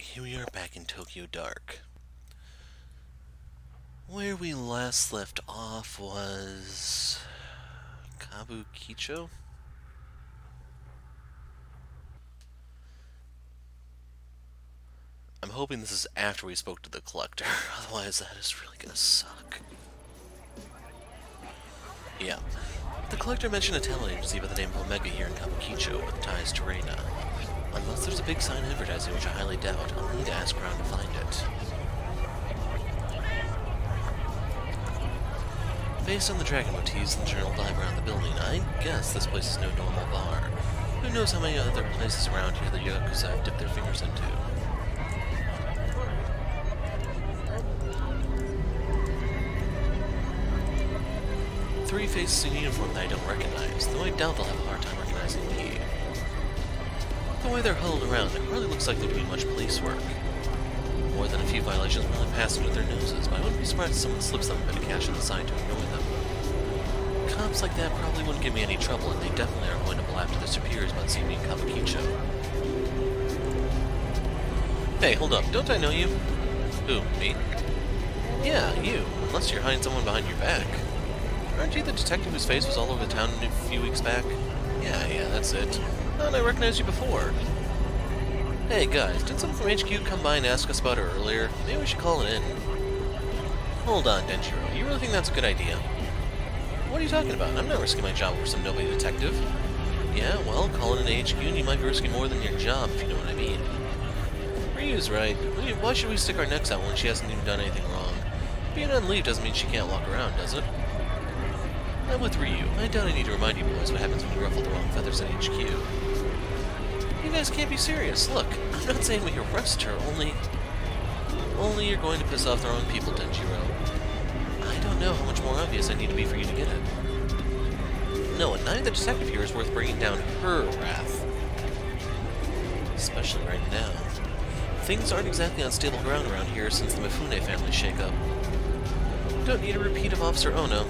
here we are back in Tokyo Dark. Where we last left off was... Kabukicho? I'm hoping this is after we spoke to the collector, otherwise that is really gonna suck. Yeah. The collector mentioned a talent agency by the name of Omega here in Kabukicho with ties to Reina. Unless there's a big sign advertising, which I highly doubt, I'll need to ask around to find it. Based on the dragon motifs and the general vibe around the building, I guess this place is no normal bar. Who knows how many other places around here the Yakuza have dipped their fingers into. Three faces in uniform that I don't recognize, though I doubt they'll have a hard time recognizing me. The way they're huddled around, it hardly looks like they're doing much police work. More than a few violations really passing with their noses, but I wouldn't be surprised if someone slips them a bit of cash on the side to annoy them. Cops like that probably wouldn't give me any trouble, and they definitely aren't going to blab to their superiors about seeing me in Kabukicho. Hey, hold up, don't I know you? Who, me? Yeah, you, unless you're hiding someone behind your back. Aren't you the detective whose face was all over the town a few weeks back? Yeah, that's it. Thought I recognized you before. Hey guys, did someone from HQ come by and ask us about her earlier? Maybe we should call it in. Hold on, Denjiro. You really think that's a good idea? What are you talking about? I'm not risking my job for some nobody detective. Yeah, well, call it an HQ and you might be risking more than your job, if you know what I mean. Ryu's right. Why should we stick our necks out when she hasn't even done anything wrong? Being on leave doesn't mean she can't walk around, does it? I'm with Ryu. I doubt I need to remind you boys what happens when you ruffle the wrong feathers at HQ. You guys can't be serious. Look, I'm not saying we arrest her, only you're going to piss off the wrong people, Denjiro. I don't know how much more obvious I need to be for you to get it. No, and neither detective here is worth bringing down her wrath. Especially right now. Things aren't exactly on stable ground around here since the Mifune family shake-up. Don't need a repeat of Officer Ono.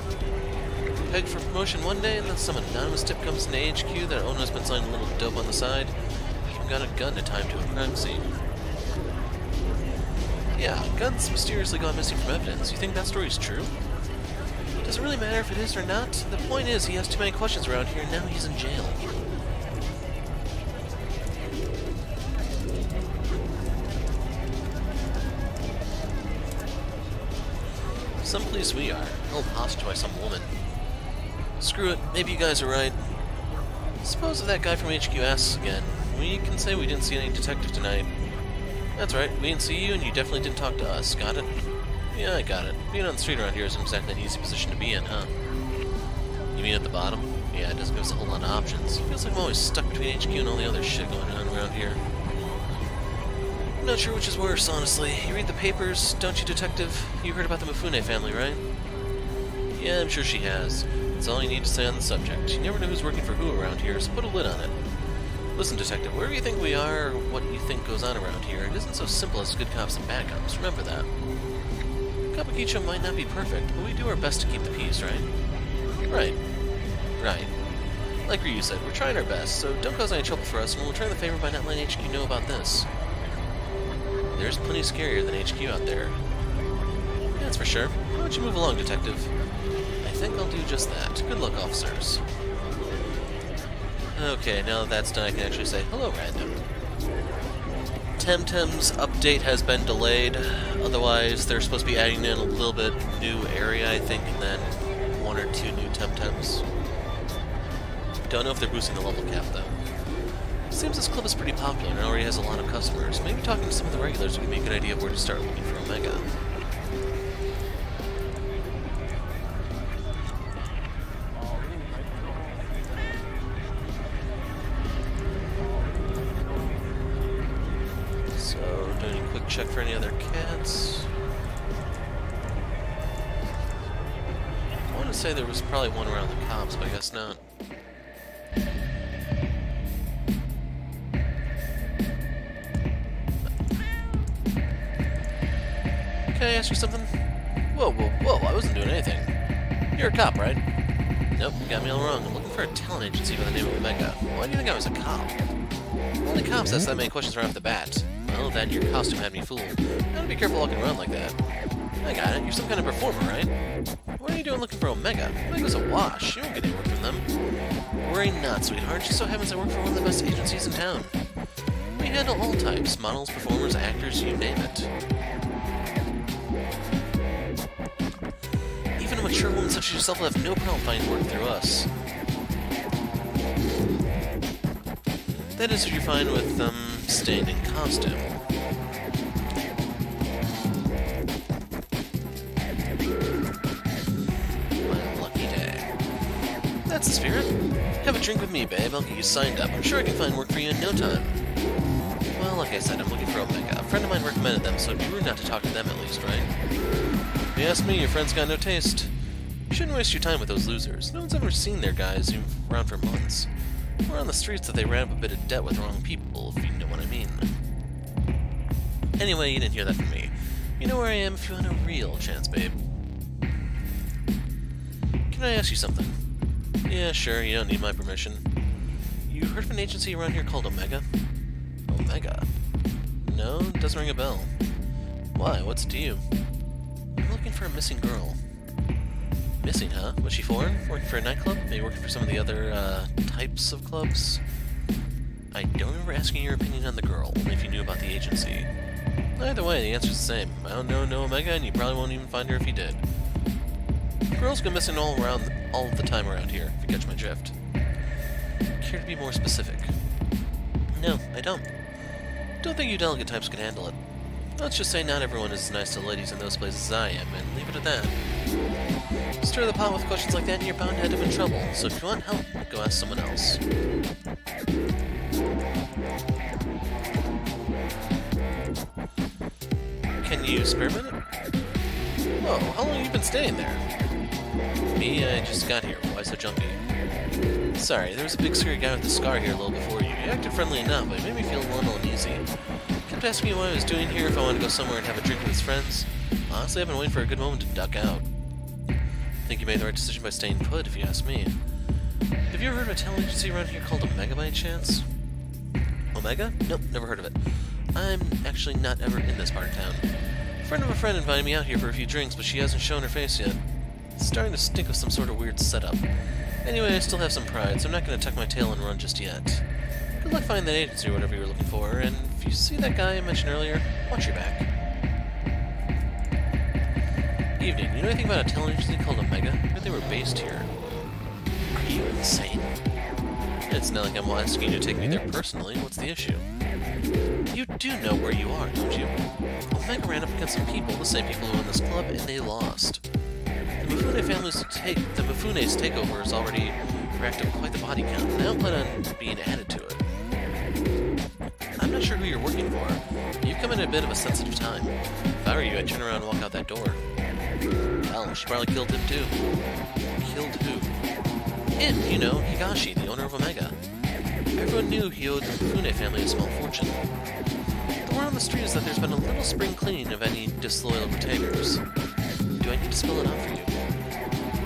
Pegged for promotion one day, and then some anonymous tip comes into HQ that Ono's been selling a little dope on the side. Even got a gun to time to a crime scene. Yeah, guns mysteriously gone missing from evidence. You think that story's true? Does it really matter if it is or not? The point is, he has too many questions around here, and now he's in jail. Some police we are, held hostage by some woman. Screw it, maybe you guys are right. Suppose if that guy from HQ asks again, we can say we didn't see any detective tonight. That's right, we didn't see you and you definitely didn't talk to us, got it? Yeah, I got it. Being on the street around here isn't exactly an easy position to be in, huh? You mean at the bottom? Yeah, it doesn't give us a whole lot of options. Feels like I'm always stuck between HQ and all the other shit going on around here. I'm not sure which is worse, honestly. You read the papers, don't you, detective? You heard about the Mifune family, right? Yeah, I'm sure she has. That's all you need to say on the subject. You never know who's working for who around here, so put a lid on it. Listen, detective, wherever you think we are, or what you think goes on around here, it isn't so simple as good cops and bad cops. Remember that. Kabukicho might not be perfect, but we do our best to keep the peace, right? Right. Like Ryu said, we're trying our best, so don't cause any trouble for us, and we'll return the favor by not letting HQ know about this. There's plenty scarier than HQ out there. That's for sure. Why don't you move along, detective? I think I'll do just that. Good luck, officers. Okay, now that that's done, I can actually say, hello, random. Temtem's update has been delayed. Otherwise, they're supposed to be adding in a little bit new area, I think, and then one or two new Temtems. Don't know if they're boosting the level cap, though. Seems this club is pretty popular and already has a lot of customers. Maybe talking to some of the regulars would give me a good idea of where to start looking for Omega. Check for any other cats. I want to say there was probably one around the cops, but I guess not. Can I ask you something? Whoa, I wasn't doing anything. You're a cop, right? Nope, you got me all wrong. I'm looking for a talent agency by the name of Omega. Why do you think I was a cop? Only cops ask that many questions right off the bat. Well, that and your costume had me fooled. Gotta be careful walking around like that. I got it. You're some kind of performer, right? What are you doing looking for Omega? Omega's a wash. You won't get any work from them. Worry not, sweetheart. Just so happens I work for one of the best agencies in town. We handle all types. Models, performers, actors, you name it. Even a mature woman such as yourself will have no problem finding work through us. That is if you're fine with, staying in costume. My lucky day. That's the spirit. Have a drink with me, babe. I'll get you signed up. I'm sure I can find work for you in no time. Well, like I said, I'm looking for Omega. A friend of mine recommended them, so it'd be rude not to talk to them at least, right? If you ask me, your friend's got no taste. You shouldn't waste your time with those losers. No one's ever seen their guys who've been around for months. We're on the streets that they ran up a bit of debt with the wrong people, if you know what I mean. Anyway, you didn't hear that from me. You know where I am if you want a real chance, babe. Can I ask you something? Yeah, sure, you don't need my permission. You heard of an agency around here called Omega? Omega? No, it doesn't ring a bell. Why? What's it to you? I'm looking for a missing girl. Missing, huh? Was she foreign? Working for a nightclub? Maybe working for some of the other, types of clubs? I don't remember asking your opinion on the girl, only if you knew about the agency. Either way, the answer's the same. I don't know no Omega, and you probably won't even find her if you did. Girls go missing all the time around here, if you catch my drift. Care to be more specific? No, I don't. Don't think you delicate types can handle it. Let's just say not everyone is as nice to ladies in those places as I am, and leave it at that. Stir the pot with questions like that and you're bound to end up in trouble, so if you want help, go ask someone else. Can you spare a minute? Whoa, how long have you been staying there? Me, I just got here. Why so jumpy? Sorry, there was a big scary guy with a scar here a little before you. He acted friendly enough, but it made me feel a little uneasy. Kept asking me what I was doing here, if I wanted to go somewhere and have a drink with his friends. Honestly, I've been waiting for a good moment to duck out. I think you made the right decision by staying put, if you ask me. Have you ever heard of a talent agency around here called Omega by any chance? Omega? Nope, never heard of it. I'm actually not ever in this part of town. A friend of a friend invited me out here for a few drinks, but she hasn't shown her face yet. It's starting to stink of some sort of weird setup. Anyway, I still have some pride, so I'm not going to tuck my tail and run just yet. Good luck finding that agency or whatever you were looking for, and if you see that guy I mentioned earlier, watch your back. Evening. You know anything about a talent agency called Omega? I heard they were based here. Are you insane? It's not like I'm asking you to take me there personally. What's the issue? You do know where you are, don't you? Omega ran up against some people, the same people who won this club, and they lost. The Mifune's takeover has already racked up quite the body count, and I don't plan on being added to it. I'm not sure who you're working for. You've come in a bit of a sensitive time. If I were you, I'd turn around and walk out that door. Hell, she probably killed him too. Killed who? Him, you know, Higashi, the owner of Omega. Everyone knew he owed the Mifune family a small fortune. The word on the street is that there's been a little spring cleaning of any disloyal retainers. Do I need to spell it out for you?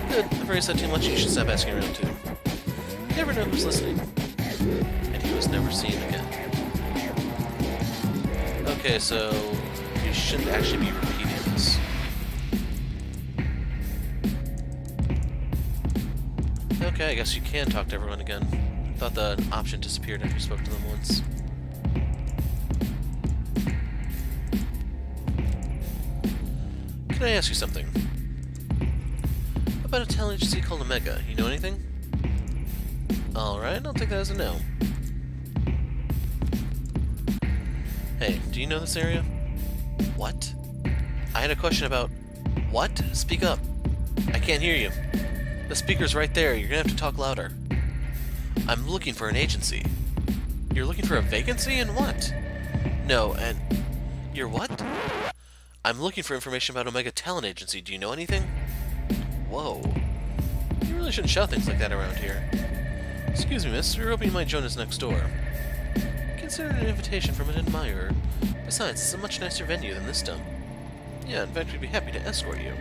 Good. I've already said too much, you should stop asking around too. You never know who's listening. And he was never seen again. Okay, so you shouldn't actually be repeating this. Okay, I guess you can talk to everyone again. I thought the option disappeared after you spoke to them once. Can I ask you something? About a talent agency called Omega. You know anything? Alright, I'll take that as a no. Hey, do you know this area? What? I had a question about... What? Speak up. I can't hear you. The speaker's right there. You're gonna have to talk louder. I'm looking for an agency. You're looking for a vacancy in what? No, and... You're what? I'm looking for information about Omega Talent Agency. Do you know anything? Whoa. You really shouldn't shout things like that around here. Excuse me, miss. We were hoping you might join us next door. Consider it an invitation from an admirer. Besides, it's a much nicer venue than this dump. Yeah, in fact, we'd be happy to escort you.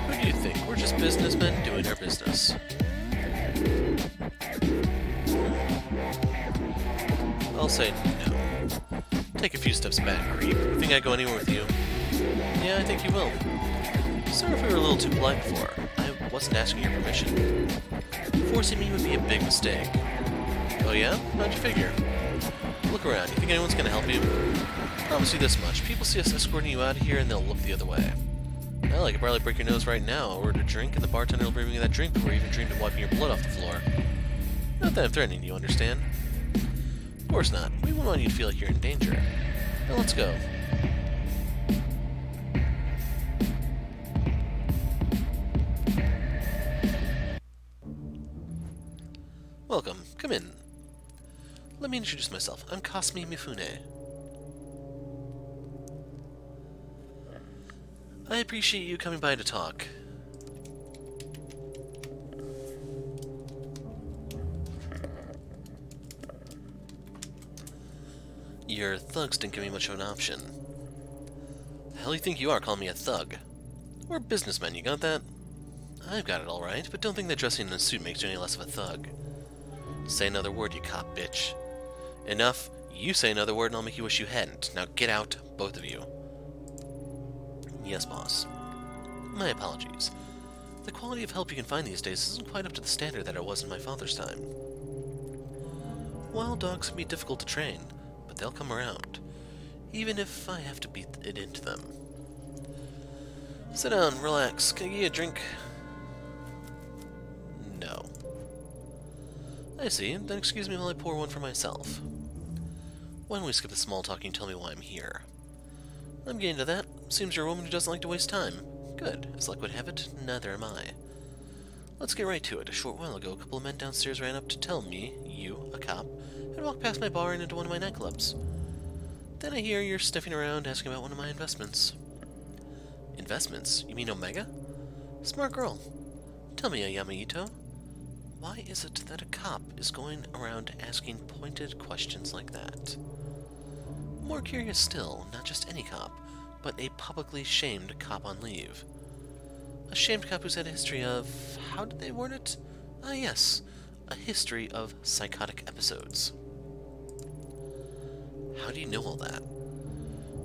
Who do you think? We're just businessmen doing our business. I'll say no. Take a few steps back, creep. Think I'd go anywhere with you? Yeah, I think you will. Sorry if we were a little too polite before. I wasn't asking your permission. Forcing me would be a big mistake. Oh yeah? How'd you figure? Look around. You think anyone's gonna help you? Promise you this much. People see us escorting you out of here and they'll look the other way. Hell, I could probably break your nose right now, order a drink, and the bartender will bring me that drink before you even dreamed of wiping your blood off the floor. Not that I'm threatening you, understand? Of course not. We wouldn't want you to feel like you're in danger. Now let's go. Welcome. Come in. Let me introduce myself. I'm Kasumi Mifune. I appreciate you coming by to talk. Your thugs didn't give me much of an option. The hell you think you are calling me a thug? We're businessmen, you got that? I've got it alright, but don't think that dressing in a suit makes you any less of a thug. Say another word, you cop bitch. Enough. You say another word and I'll make you wish you hadn't. Now get out, both of you. Yes, boss. My apologies. The quality of help you can find these days isn't quite up to the standard that it was in my father's time. Wild dogs can be difficult to train, but they'll come around, even if I have to beat it into them. Sit down, relax. Can I get you a drink? No. I see. Then excuse me while I pour one for myself. Why don't we skip the small talking and tell me why I'm here? I'm getting to that. Seems you're a woman who doesn't like to waste time. Good. As luck would have it, neither am I. Let's get right to it. A short while ago, a couple of men downstairs ran up to tell me, you, a cop, had walked past my bar and into one of my nightclubs. Then I hear you're sniffing around asking about one of my investments. Investments? You mean Omega? Smart girl. Tell me, Yamaito, why is it that a cop is going around asking pointed questions like that? More curious still, not just any cop, but a publicly shamed cop on leave. A shamed cop who's had a history of... how did they word it? Ah, yes. A history of psychotic episodes. How do you know all that?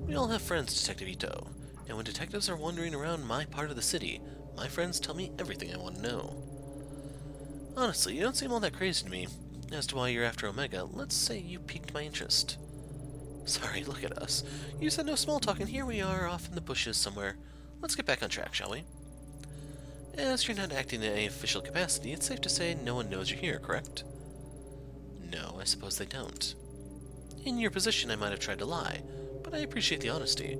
We all have friends, Detective Ito, and when detectives are wandering around my part of the city, my friends tell me everything I want to know. Honestly, you don't seem all that crazy to me. As to why you're after Omega, let's say you piqued my interest. Sorry, look at us. You said no small talk, and here we are off in the bushes somewhere. Let's get back on track, shall we? As you're not acting in any official capacity, it's safe to say no one knows you're here, correct? No, I suppose they don't. In your position, I might have tried to lie, but I appreciate the honesty.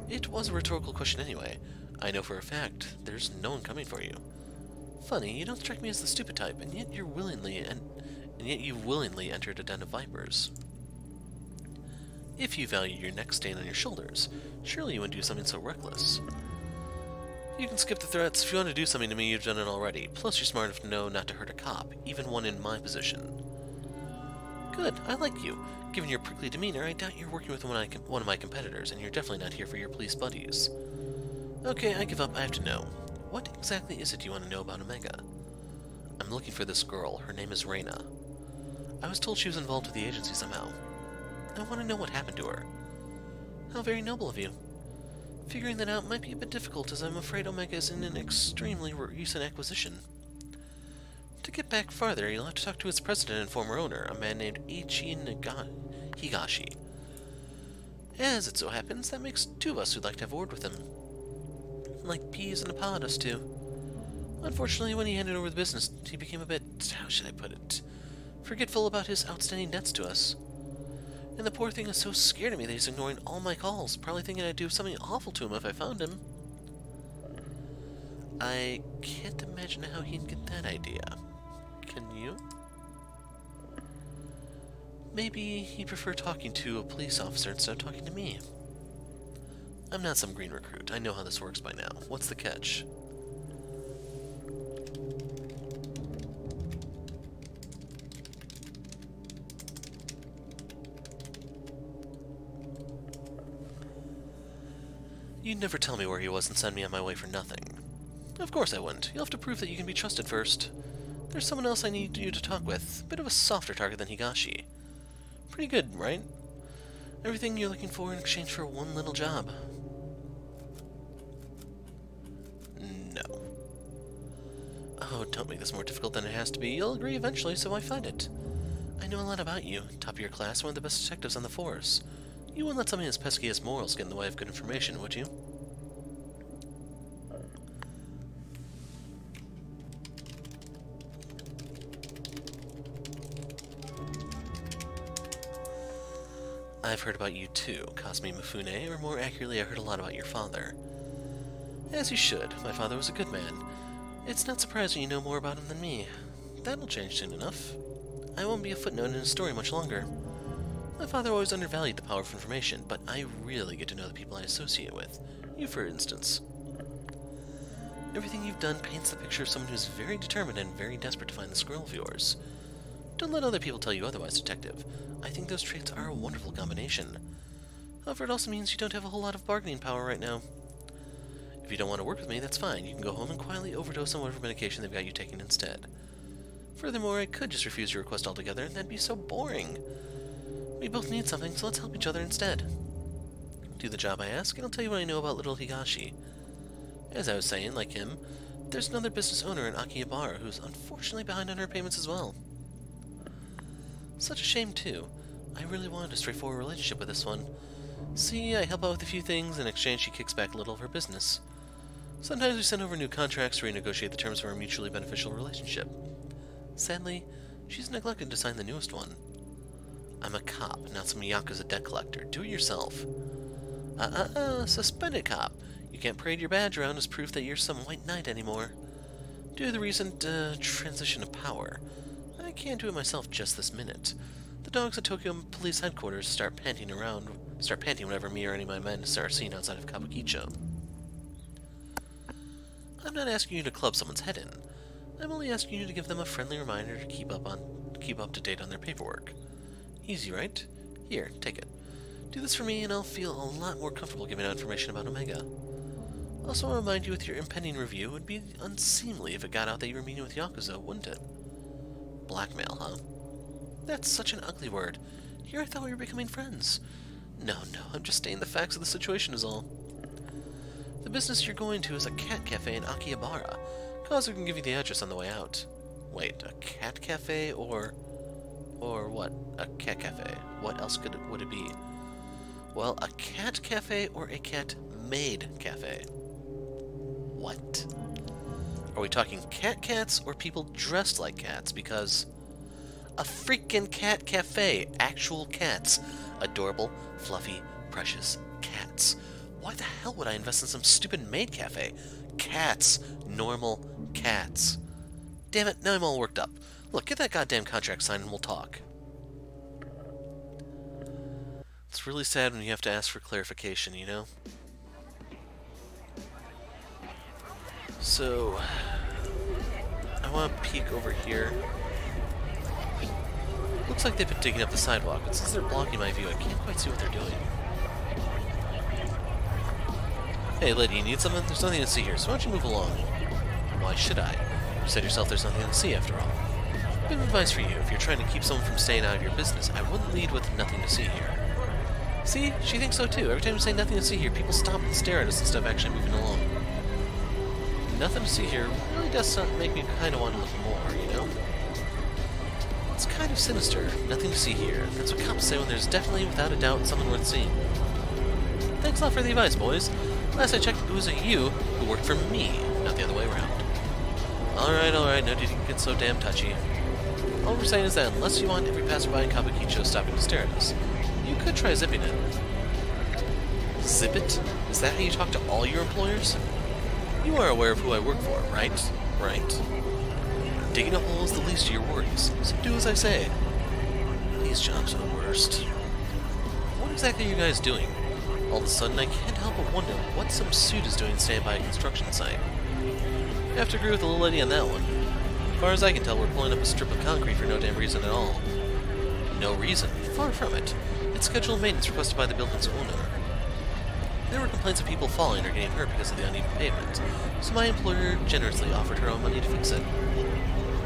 It was a rhetorical question anyway. I know for a fact there's no one coming for you. Funny, you don't strike me as the stupid type, and yet you've willingly entered a den of vipers. If you value your neck staying on your shoulders, surely you wouldn't do something so reckless. You can skip the threats. If you want to do something to me, you've done it already. Plus, you're smart enough to know not to hurt a cop, even one in my position. Good, I like you. Given your prickly demeanor, I doubt you're working with one of my competitors, and you're definitely not here for your police buddies. Okay, I give up. I have to know. What exactly is it you want to know about Omega? I'm looking for this girl. Her name is Reina. I was told she was involved with the agency somehow. I want to know what happened to her. How very noble of you. Figuring that out might be a bit difficult, as I'm afraid Omega is in an extremely recent acquisition. To get back farther, you'll have to talk to its president and former owner, a man named Ichi Higashi. As it so happens, that makes two of us who'd like to have a word with him. Like peas in a pod, us two. Unfortunately, when he handed over the business, he became a bit, how should I put it, forgetful about his outstanding debts to us. And the poor thing is so scared of me that he's ignoring all my calls, probably thinking I'd do something awful to him if I found him. I can't imagine how he'd get that idea. Can you? Maybe he'd prefer talking to a police officer instead of talking to me. I'm not some green recruit. I know how this works by now. What's the catch? You'd never tell me where he was and send me on my way for nothing. Of course I wouldn't. You'll have to prove that you can be trusted first. There's someone else I need you to talk with. Bit of a softer target than Higashi. Pretty good, right? Everything you're looking for in exchange for one little job. No. Oh, don't make this more difficult than it has to be. You'll agree eventually, so why fight it? I know a lot about you. Top of your class, one of the best detectives on the force. You wouldn't let something as pesky as morals get in the way of good information, would you? I've heard about you too, Kasumi Mifune, or more accurately, I heard a lot about your father. As you should. My father was a good man. It's not surprising you know more about him than me. That'll change soon enough. I won't be a footnote in his story much longer. My father always undervalued the power of information, but I really get to know the people I associate with. You, for instance. Everything you've done paints the picture of someone who's very determined and very desperate to find the squirrel of yours. Don't let other people tell you otherwise, Detective. I think those traits are a wonderful combination. However, it also means you don't have a whole lot of bargaining power right now. If you don't want to work with me, that's fine. You can go home and quietly overdose on whatever medication they've got you taking instead. Furthermore, I could just refuse your request altogether, and that'd be so boring. We both need something, so let's help each other instead. Do the job I ask, and I'll tell you what I know about little Higashi. As I was saying, like him, there's another business owner in Aokigahara who's unfortunately behind on her payments as well. Such a shame, too. I really wanted a straightforward relationship with this one. See, I help out with a few things, in exchange she kicks back a little of her business. Sometimes we send over new contracts to renegotiate the terms of our mutually beneficial relationship. Sadly, she's neglected to sign the newest one. I'm a cop, not some Yakuza debt collector. Do it yourself. Suspended cop. You can't parade your badge around as proof that you're some white knight anymore. Due to the recent, transition of power, I can't do it myself just this minute. The dogs at Tokyo Police Headquarters start panting whenever me or any of my men are seen outside of Kabukicho. I'm not asking you to club someone's head in. I'm only asking you to give them a friendly reminder to keep up to date on their paperwork. Easy, right? Here, take it. Do this for me and I'll feel a lot more comfortable giving out information about Omega. Also, I'll remind you with your impending review, it would be unseemly if it got out that you were meeting with Yakuza, wouldn't it? Blackmail, huh? That's such an ugly word. Here I thought we were becoming friends. No, I'm just stating the facts of the situation is all. The business you're going to is a cat cafe in Akihabara. Kazu can give you the address on the way out. Wait, a cat cafe or what? A cat cafe. What else would it be? Well, a cat cafe or a cat-made cafe? What? Are we talking cats or people dressed like cats? Because a freaking cat cafe. Actual cats. Adorable, fluffy, precious cats. Why the hell would I invest in some stupid maid cafe? Cats. Normal cats. Damn it, now I'm all worked up. Look, get that goddamn contract signed and we'll talk. It's really sad when you have to ask for clarification, you know? So, I want to peek over here. Looks like they've been digging up the sidewalk, but since they're blocking my view, I can't quite see what they're doing. Hey, lady, you need something? There's nothing to see here, so why don't you move along? Why should I? You said yourself there's nothing to see after all. Bit of advice for you. If you're trying to keep someone from staying out of your business, I wouldn't lead with nothing to see here. See? She thinks so too. Every time you say nothing to see here, people stop and stare at us instead of actually moving along. Nothing to see here really does make me kind of want to look more, you know? It's kind of sinister. Nothing to see here. That's what cops say when there's definitely, without a doubt, someone worth seeing. Thanks a lot for the advice, boys. Last I checked, it was you who worked for me, not the other way around. Alright, no need to get so damn touchy. All we're saying is that unless you want every passerby in Kabukicho stopping to stare at us, you could try zipping it. Zip it? Is that how you talk to all your employers? You are aware of who I work for, right? Right. Digging a hole is the least of your worries, so do as I say. These jobs are the worst. What exactly are you guys doing? All of a sudden, I can't help but wonder what some suit is doing staying by a construction site. I have to agree with the little lady on that one. As far as I can tell, we're pulling up a strip of concrete for no damn reason at all. No reason? Far from it. It's scheduled maintenance requested by the building's owner. There were complaints of people falling or getting hurt because of the uneven pavement, so my employer generously offered her own money to fix it.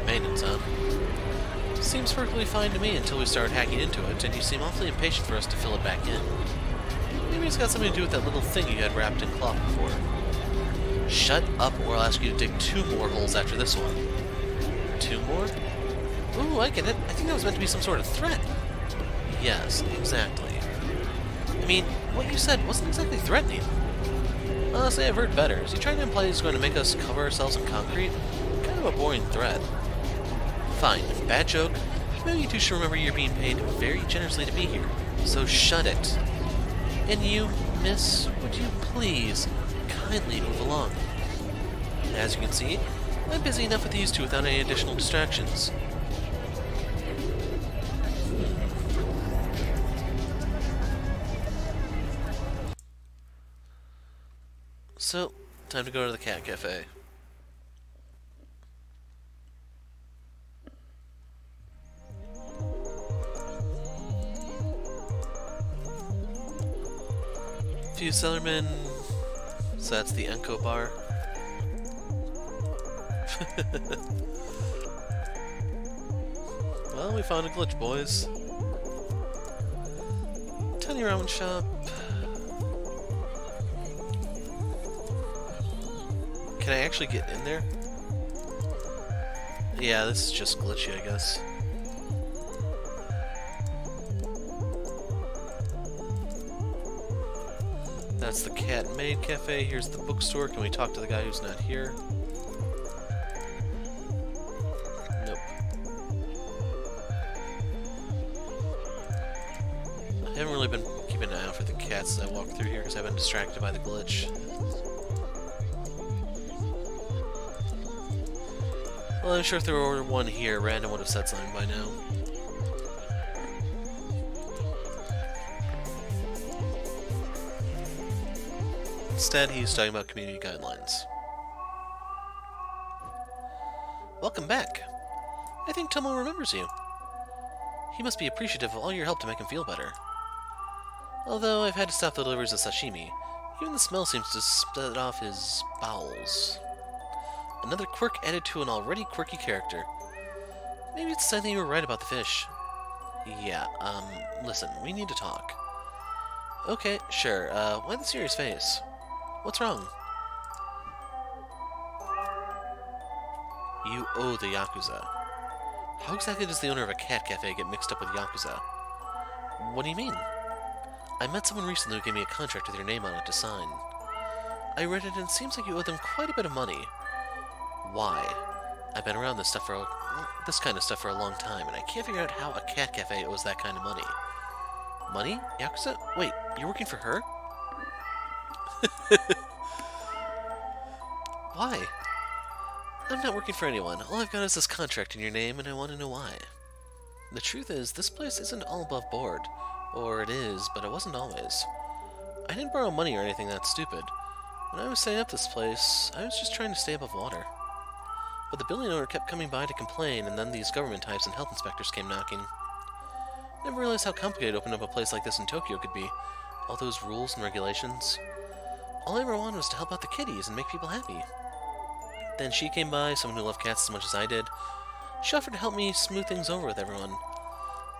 Maintenance, huh? Seems perfectly fine to me until we started hacking into it, and you seem awfully impatient for us to fill it back in. Maybe it's got something to do with that little thing you had wrapped in cloth before. Shut up, or I'll ask you to dig 2 more holes after this one. 2 more? Ooh, I get it. I think that was meant to be some sort of threat. Yes, exactly. I mean, what you said wasn't exactly threatening. Honestly, I've heard better. Is he trying to imply he's going to make us cover ourselves in concrete? Kind of a boring threat. Fine, bad joke. Maybe you two should remember you're being paid very generously to be here. So shut it. And you, miss, would you please kindly move along? As you can see, I'm busy enough with these two without any additional distractions. So, time to go to the cat cafe. Few cellarmen. So that's the Enko bar. Well, we found a glitch, boys. Tiny ramen shop. Can I actually get in there? Yeah, this is just glitchy, I guess. That's the Cat and Maid Cafe. Here's the bookstore. Can we talk to the guy who's not here? Nope. I haven't really been keeping an eye out for the cats as I walk through here because I've been distracted by the glitch. Well, I'm sure if there were one here, Random would have said something by now. Instead, he's talking about community guidelines. Welcome back. I think Tomo remembers you. He must be appreciative of all your help to make him feel better. Although I've had to stop the deliveries of sashimi, even the smell seems to set off his bowels. Another quirk added to an already quirky character. Maybe it's something you were right about the fish. Yeah, listen, we need to talk. Okay, sure, why the serious face? What's wrong? You owe the Yakuza. How exactly does the owner of a cat cafe get mixed up with Yakuza? What do you mean? I met someone recently who gave me a contract with your name on it to sign. I read it and it seems like you owe them quite a bit of money. Why? I've been around this kind of stuff for a long time, and I can't figure out how a cat cafe owes that kind of money. Money? Yakuza? Wait, you're working for her? Why? I'm not working for anyone. All I've got is this contract in your name, and I want to know why. The truth is, this place isn't all above board. Or it is, but it wasn't always. I didn't borrow money or anything that stupid. When I was setting up this place, I was just trying to stay above water. But the building owner kept coming by to complain, and then these government types and health inspectors came knocking. Never realized how complicated opening up a place like this in Tokyo could be. All those rules and regulations. All I ever wanted was to help out the kitties and make people happy. Then she came by, someone who loved cats as much as I did. She offered to help me smooth things over with everyone.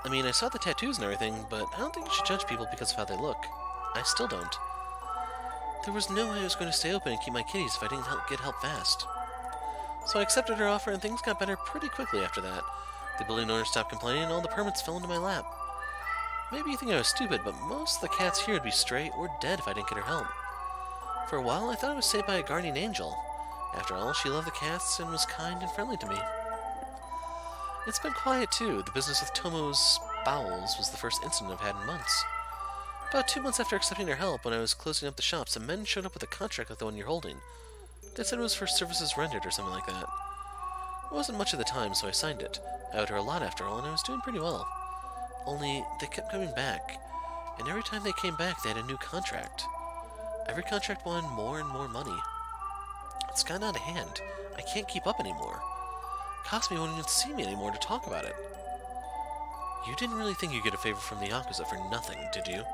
I mean, I saw the tattoos and everything, but I don't think you should judge people because of how they look. I still don't. There was no way I was going to stay open and keep my kitties if I didn't get help fast. So I accepted her offer and things got better pretty quickly after that. The building owner stopped complaining and all the permits fell into my lap. Maybe you think I was stupid, but most of the cats here would be stray or dead if I didn't get her help. For a while, I thought I was saved by a guardian angel. After all, she loved the cats and was kind and friendly to me. It's been quiet, too. The business with Tomo's bowels was the first incident I've had in months. About 2 months after accepting her help, when I was closing up the shop, some men showed up with a contract like the one you're holding. They said it was for services rendered or something like that. It wasn't much at the time, so I signed it. I owed her a lot after all, and I was doing pretty well. Only, they kept coming back, and every time they came back, they had a new contract. Every contract wanted more and more money. It's gotten out of hand. I can't keep up anymore. Kasumi won't even see me anymore to talk about it. You didn't really think you'd get a favor from the Yakuza for nothing, did you?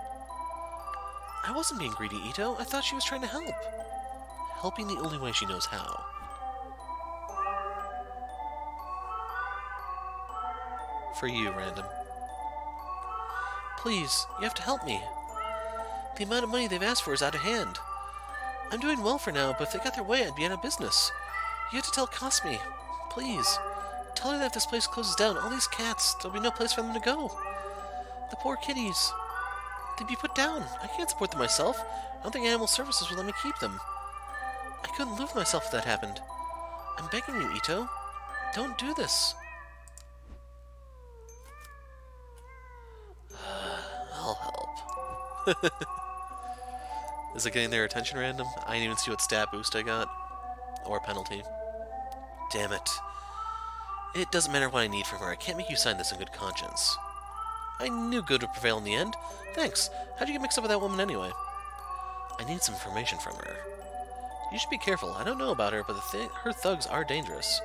I wasn't being greedy, Ito. I thought she was trying to help. Helping the only way she knows how. For you, Random. Please, you have to help me. The amount of money they've asked for is out of hand. I'm doing well for now, but if they got their way, I'd be out of business. You have to tell Cosme. Please. Tell her that if this place closes down, all these cats, there'll be no place for them to go. The poor kitties. They'd be put down. I can't support them myself. I don't think Animal Services will let me keep them. I couldn't live with myself if that happened. I'm begging you, Ito. Don't do this. I'll help. Is it getting their attention, Random? I didn't even see what stat boost I got. Or penalty. Damn it. It doesn't matter what I need from her. I can't make you sign this in good conscience. I knew good would prevail in the end. Thanks. How'd you get mixed up with that woman anyway? I need some information from her. You should be careful. I don't know about her, but her thugs are dangerous.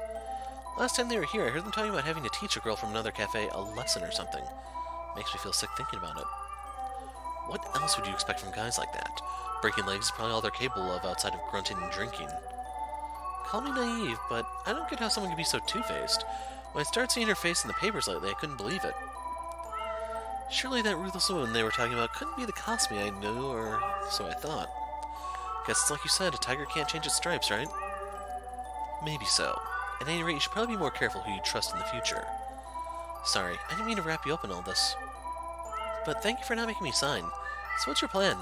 Last time they were here, I heard them talking about having to teach a girl from another cafe a lesson or something. Makes me feel sick thinking about it. What else would you expect from guys like that? Breaking legs is probably all they're capable of outside of grunting and drinking. Call me naive, but I don't get how someone can be so two-faced. When I started seeing her face in the papers lately, I couldn't believe it. Surely that ruthless woman they were talking about couldn't be the Cosme I knew, or so I thought. Guess it's like you said, a tiger can't change its stripes, right? Maybe so. At any rate, you should probably be more careful who you trust in the future. Sorry, I didn't mean to wrap you up in all this. But thank you for not making me sign. So what's your plan?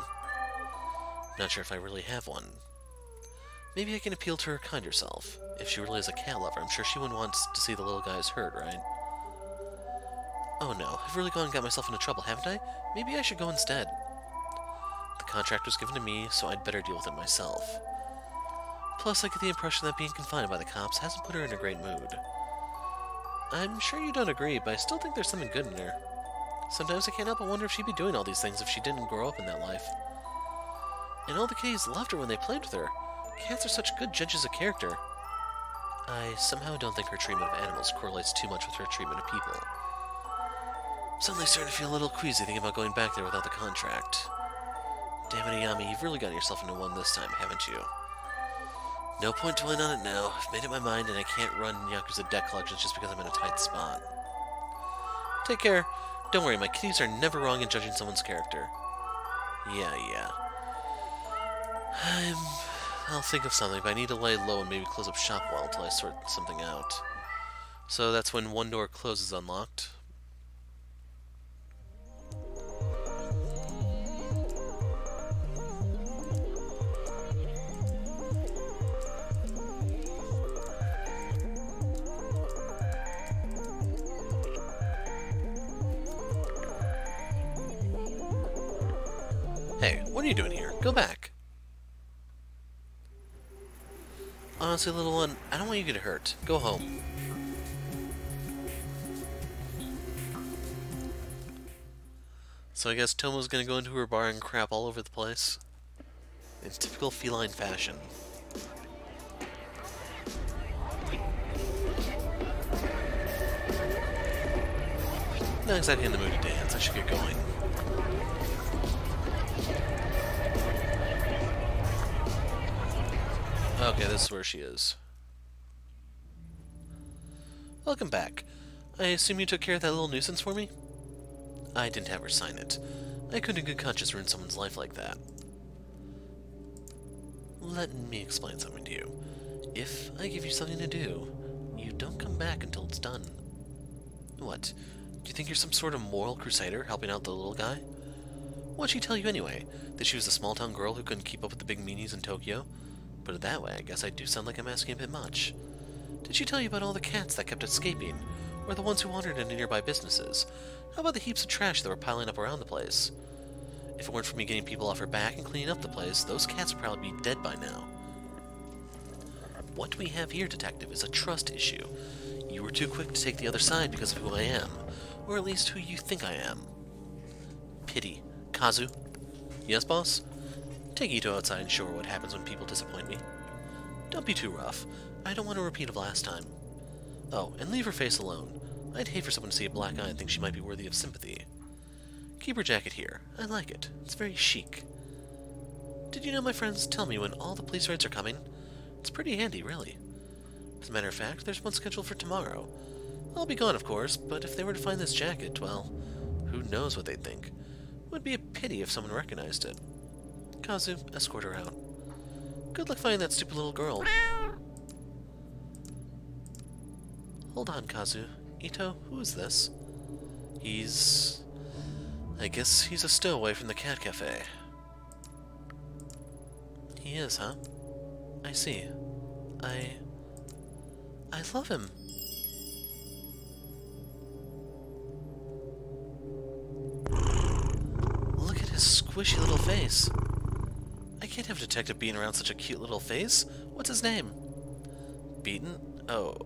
Not sure if I really have one. Maybe I can appeal to her kinder self. If she really is a cat lover, I'm sure she wouldn't want to see the little guys hurt, right? Oh no, I've really gone and got myself into trouble, haven't I? Maybe I should go instead. The contract was given to me, so I'd better deal with it myself. Plus, I get the impression that being confined by the cops hasn't put her in a great mood. I'm sure you don't agree, but I still think there's something good in her. Sometimes I can't help but wonder if she'd be doing all these things if she didn't grow up in that life. And all the kitties loved her when they played with her. Cats are such good judges of character. I somehow don't think her treatment of animals correlates too much with her treatment of people. I'm suddenly starting to feel a little queasy thinking about going back there without the contract. Damn it, Ayami, you've really gotten yourself into one this time, haven't you? No point dwelling on it now. I've made up my mind and I can't run Yakuza debt collections just because I'm in a tight spot. Take care. Don't worry, my kitties are never wrong in judging someone's character. Yeah. I'll think of something, but I need to lay low and maybe close up shop a while until I sort something out. So that's when one door closes unlocked. Hey, what are you doing here? Go back. Honestly, little one, I don't want you to get hurt. Go home. So I guess Tomo's gonna go into her bar and crap all over the place. In typical feline fashion. Not exactly in the mood to dance. I should get going. Okay, this is where she is. Welcome back. I assume you took care of that little nuisance for me? I didn't have her sign it. I couldn't in good conscience ruin someone's life like that. Let me explain something to you. If I give you something to do, you don't come back until it's done. What? Do you think you're some sort of moral crusader helping out the little guy? What'd she tell you anyway? That she was a small-town girl who couldn't keep up with the big meanies in Tokyo? Put it that way, I guess I do sound like I'm asking a bit much. Did she tell you about all the cats that kept escaping? Or the ones who wandered into nearby businesses? How about the heaps of trash that were piling up around the place? If it weren't for me getting people off her back and cleaning up the place, those cats would probably be dead by now. What we have here, Detective, is a trust issue. You were too quick to take the other side because of who I am. Or at least who you think I am. Pity. Kazu? Yes, boss? Take Ito outside and show her what happens when people disappoint me. Don't be too rough. I don't want a repeat of last time. Oh, and leave her face alone. I'd hate for someone to see a black eye and think she might be worthy of sympathy. Keep her jacket here. I like it. It's very chic. Did you know my friends tell me when all the police raids are coming? It's pretty handy, really. As a matter of fact, there's one scheduled for tomorrow. I'll be gone, of course, but if they were to find this jacket, well, who knows what they'd think. It would be a pity if someone recognized it. Kazu, escort her out. Good luck finding that stupid little girl. Hold on, Kazu. Ito, who is this? I guess he's a stowaway from the cat cafe. He is, huh? I see. I love him. Look at his squishy little face. I can't have a detective being around such a cute little face. What's his name? Beaten? Oh,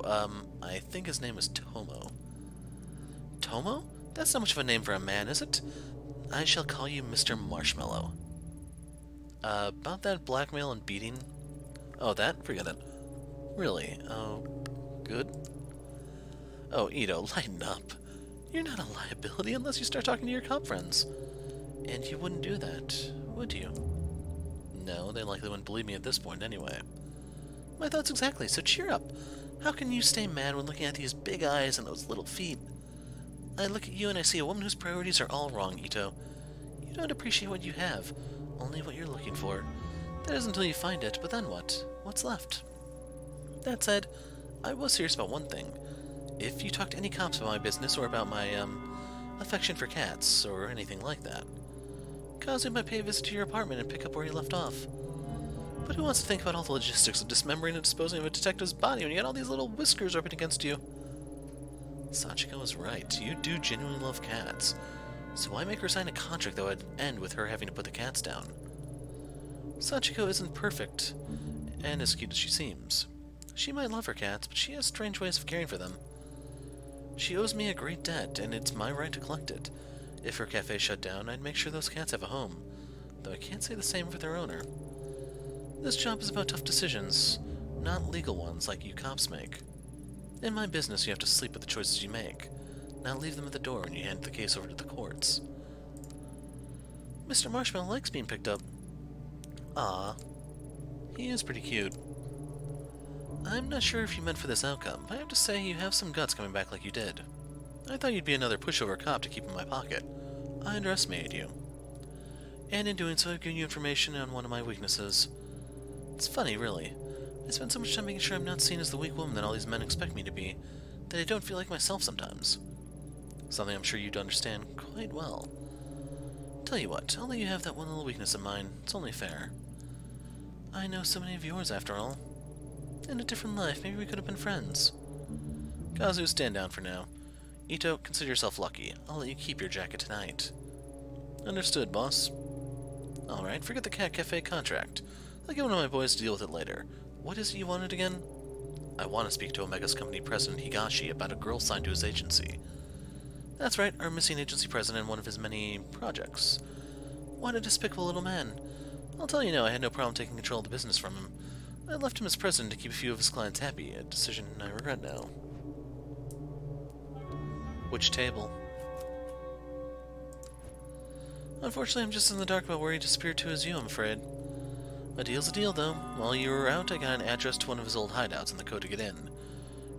I think his name is Tomo. Tomo? That's not much of a name for a man, is it? I shall call you Mr. Marshmallow. About that blackmail and beating? Oh, that? Forget it. Really? Oh, good? Oh, Ito, lighten up. You're not a liability unless you start talking to your cop friends. And you wouldn't do that, would you? No, they likely wouldn't believe me at this point anyway. My thoughts exactly, so cheer up. How can you stay mad when looking at these big eyes and those little feet? I look at you and I see a woman whose priorities are all wrong, Ito. You don't appreciate what you have, only what you're looking for. That is until you find it, but then what? What's left? That said, I was serious about one thing. If you talk to any cops about my business or about my, affection for cats, or anything like that, Kazu might pay a visit to your apartment and pick up where you left off. But who wants to think about all the logistics of dismembering and disposing of a detective's body when you got all these little whiskers rubbing against you? Sachiko is right. You do genuinely love cats. So why make her sign a contract that would end with her having to put the cats down? Sachiko isn't perfect, and as cute as she seems. She might love her cats, but she has strange ways of caring for them. She owes me a great debt, and it's my right to collect it. If her cafe shut down, I'd make sure those cats have a home, though I can't say the same for their owner. This job is about tough decisions, not legal ones like you cops make. In my business, you have to sleep with the choices you make, not leave them at the door when you hand the case over to the courts. Mr. Marshmallow likes being picked up. Ah, he is pretty cute. I'm not sure if you meant for this outcome, but I have to say you have some guts coming back like you did. I thought you'd be another pushover cop to keep in my pocket. I underestimated you. And in doing so, I've given you information on one of my weaknesses. It's funny, really. I spend so much time making sure I'm not seen as the weak woman that all these men expect me to be, that I don't feel like myself sometimes. Something I'm sure you'd understand quite well. Tell you what, I'll let you have that one little weakness of mine. It's only fair. I know so many of yours, after all. In a different life, maybe we could have been friends. Kazu, stand down for now. Ito, consider yourself lucky. I'll let you keep your jacket tonight. Understood, boss. Alright, forget the Cat Cafe contract. I'll get one of my boys to deal with it later. What is it you wanted again? I want to speak to Omega's company president Higashi about a girl signed to his agency. That's right, our missing agency president and one of his many projects. What a despicable little man. I'll tell you now, I had no problem taking control of the business from him. I left him as president to keep a few of his clients happy, a decision I regret now. Which table? Unfortunately, I'm just in the dark about where he disappeared to as you, I'm afraid. A deal's a deal, though. While you were out, I got an address to one of his old hideouts and the code to get in.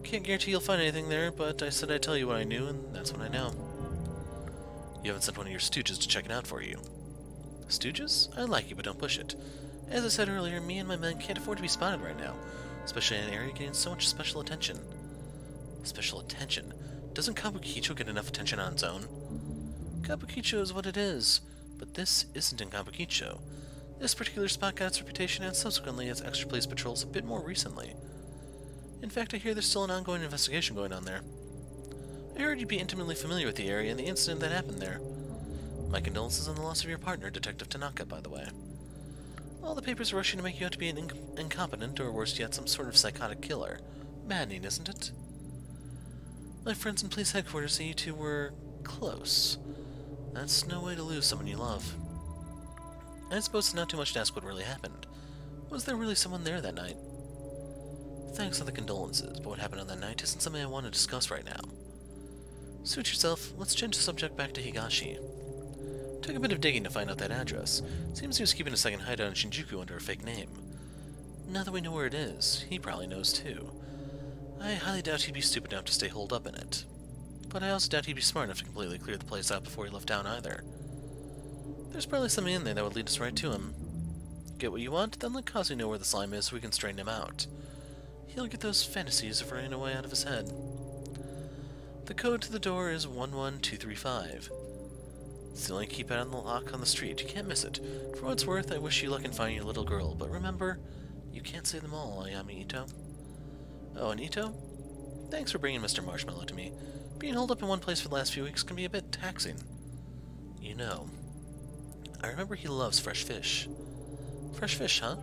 Can't guarantee you'll find anything there, but I said I'd tell you what I knew, and that's what I know. You haven't sent one of your stooges to check it out for you. Stooges? I like you, but don't push it. As I said earlier, me and my men can't afford to be spotted right now, especially in an area getting so much special attention. Special attention? Doesn't Kabukicho get enough attention on its own? Kabukicho is what it is, but this isn't in Kabukicho. This particular spot got its reputation and subsequently its extra police patrols a bit more recently. In fact, I hear there's still an ongoing investigation going on there. I heard you'd be intimately familiar with the area and the incident that happened there. My condolences on the loss of your partner, Detective Tanaka, by the way. All the papers are rushing to make you out to be an incompetent, or worse yet, some sort of psychotic killer. Maddening, isn't it? My friends in police headquarters say you two were close. That's no way to lose someone you love. I suppose it's not too much to ask what really happened. Was there really someone there that night? Thanks for the condolences, but what happened on that night isn't something I want to discuss right now. Suit yourself, let's change the subject back to Higashi. Took a bit of digging to find out that address. Seems he was keeping a second hideout in Shinjuku under a fake name. Now that we know where it is, he probably knows too. I highly doubt he'd be stupid enough to stay holed up in it. But I also doubt he'd be smart enough to completely clear the place out before he left town either. There's probably something in there that would lead us right to him. Get what you want, then let Kazu know where the slime is so we can straighten him out. He'll get those fantasies of running away out of his head. The code to the door is 11235. It's the only keypad on the lock on the street. You can't miss it. For what it's worth, I wish you luck in finding your little girl, but remember, you can't save them all, Ayami Ito. Oh, and Ito? Thanks for bringing Mr. Marshmallow to me. Being holed up in one place for the last few weeks can be a bit taxing. You know, I remember he loves fresh fish. Fresh fish, huh?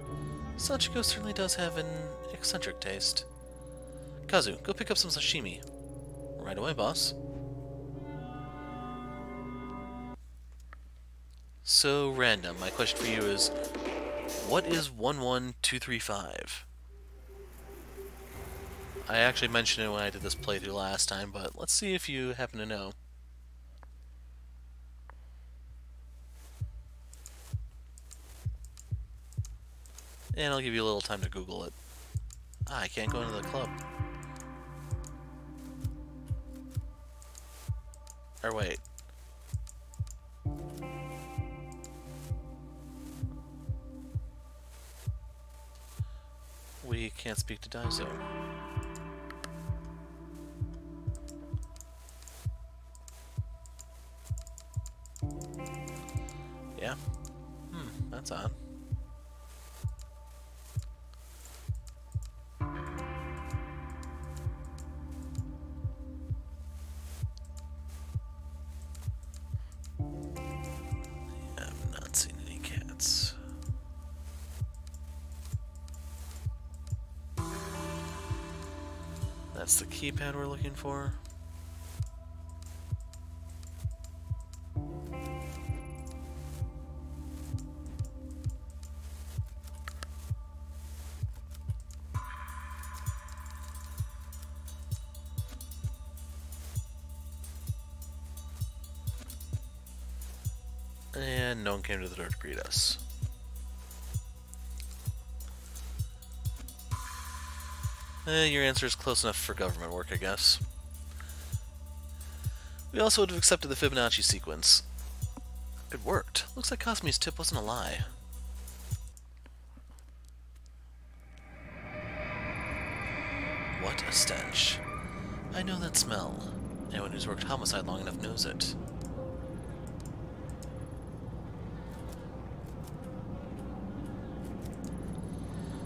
Sachiko certainly does have an eccentric taste. Kazu, go pick up some sashimi. Right away, boss. So, random, my question for you is, what is 11235? I actually mentioned it when I did this playthrough last time, but let's see if you happen to know. And I'll give you a little time to Google it. Ah, I can't go into the club. Or wait. We can't speak to Daizo. Yeah. That's odd. I've not seen any cats. That's the keypad we're looking for. And no one came to the door to greet us. Your answer is close enough for government work, I guess. We also would have accepted the Fibonacci sequence. It worked. Looks like Kasumi's tip wasn't a lie. What a stench. I know that smell. Anyone who's worked homicide long enough knows it.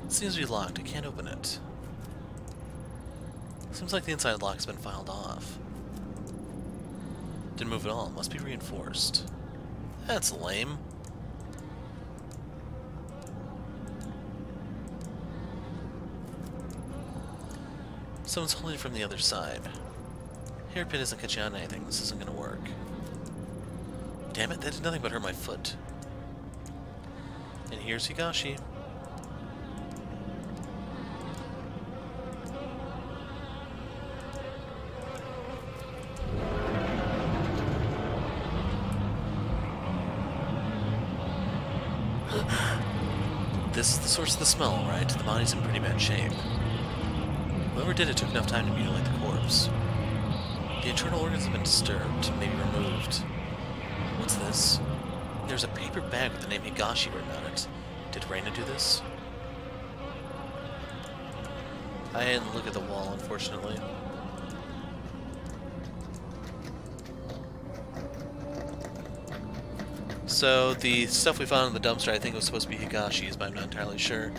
Seems to be locked. I can't open it. Seems like the inside lock's been filed off. Didn't move at all. Must be reinforced. That's lame. Someone's holding it from the other side. Hairpin isn't catching on anything. This isn't gonna work. Damn it, that did nothing but hurt my foot. And here's Higashi. This is the source of the smell, right? The body's in pretty bad shape. Whoever did it took enough time to mutilate the corpse. The internal organs have been disturbed, maybe removed. What's this? There's a paper bag with the name Higashi written on it. Did Reina do this? I didn't look at the wall, unfortunately. So, the stuff we found in the dumpster, I think it was supposed to be Higashi's, but I'm not entirely sure.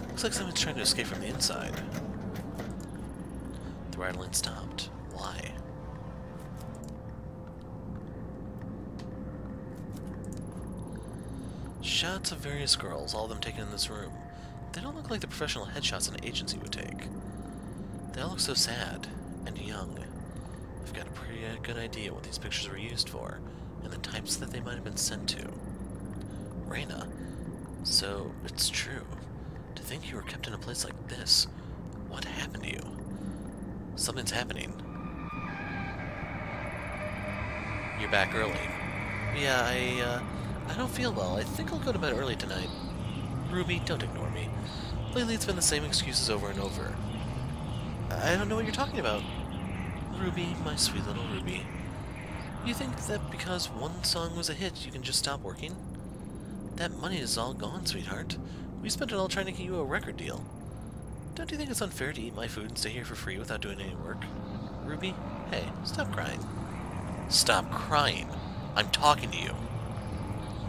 Looks like someone's trying to escape from the inside. The rattling stopped. Why? Shots of various girls, all of them taken in this room. They don't look like the professional headshots an agency would take. They all look so sad and young. I've got a pretty good idea what these pictures were used for, and the types that they might have been sent to. Reina. So, it's true. To think you were kept in a place like this. What happened to you? Something's happening. You're back early. Yeah, I don't feel well. I think I'll go to bed early tonight. Ruby, don't ignore me. Lately it's been the same excuses over and over. I don't know what you're talking about. Ruby, my sweet little Ruby. You think that because one song was a hit, you can just stop working? That money is all gone, sweetheart. We spent it all trying to get you a record deal. Don't you think it's unfair to eat my food and stay here for free without doing any work? Ruby, hey, stop crying. Stop crying. I'm talking to you.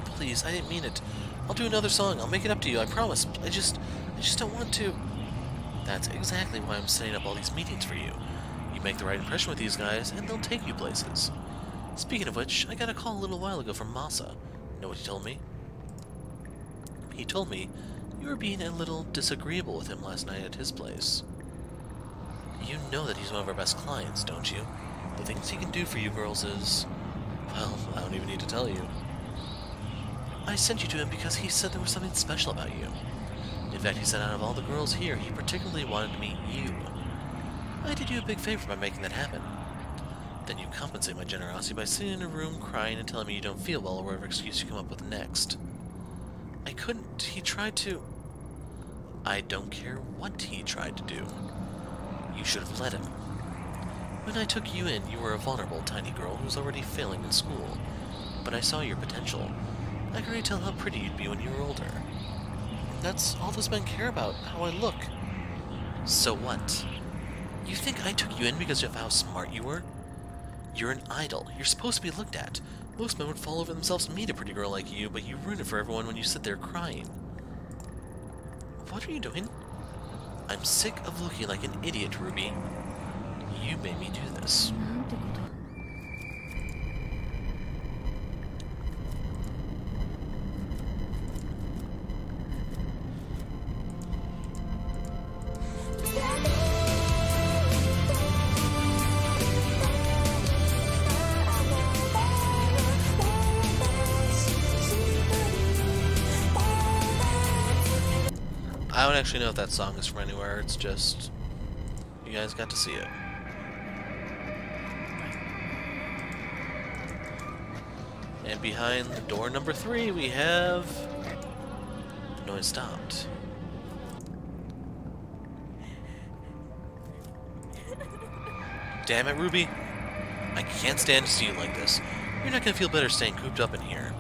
Please, I didn't mean it. I'll do another song. I'll make it up to you, I promise. I just don't want to. That's exactly why I'm setting up all these meetings for you. You make the right impression with these guys, and they'll take you places. Speaking of which, I got a call a little while ago from Masa. Know what he told me? He told me you were being a little disagreeable with him last night at his place. You know that he's one of our best clients, don't you? The things he can do for you girls is... well, I don't even need to tell you. I sent you to him because he said there was something special about you. In fact, he said out of all the girls here, he particularly wanted to meet you. I did you a big favor by making that happen. Then you compensate my generosity by sitting in a room crying and telling me you don't feel well or whatever excuse you come up with next. I couldn't. He tried to... I don't care what he tried to do. You should have let him. When I took you in, you were a vulnerable, tiny girl who was already failing in school. But I saw your potential. I could already tell how pretty you'd be when you were older. That's all those men care about, how I look. So what? You think I took you in because of how smart you were? You're an idol. You're supposed to be looked at. Most men would fall over themselves to meet a pretty girl like you, but you ruin it for everyone when you sit there crying. What are you doing? I'm sick of looking like an idiot, Ruby. You made me do this. I don't actually know if that song is from anywhere, it's just... you guys got to see it. And behind the door number 3 we have... the noise stopped. Damn it, Ruby. I can't stand to see you like this. You're not gonna feel better staying cooped up in here.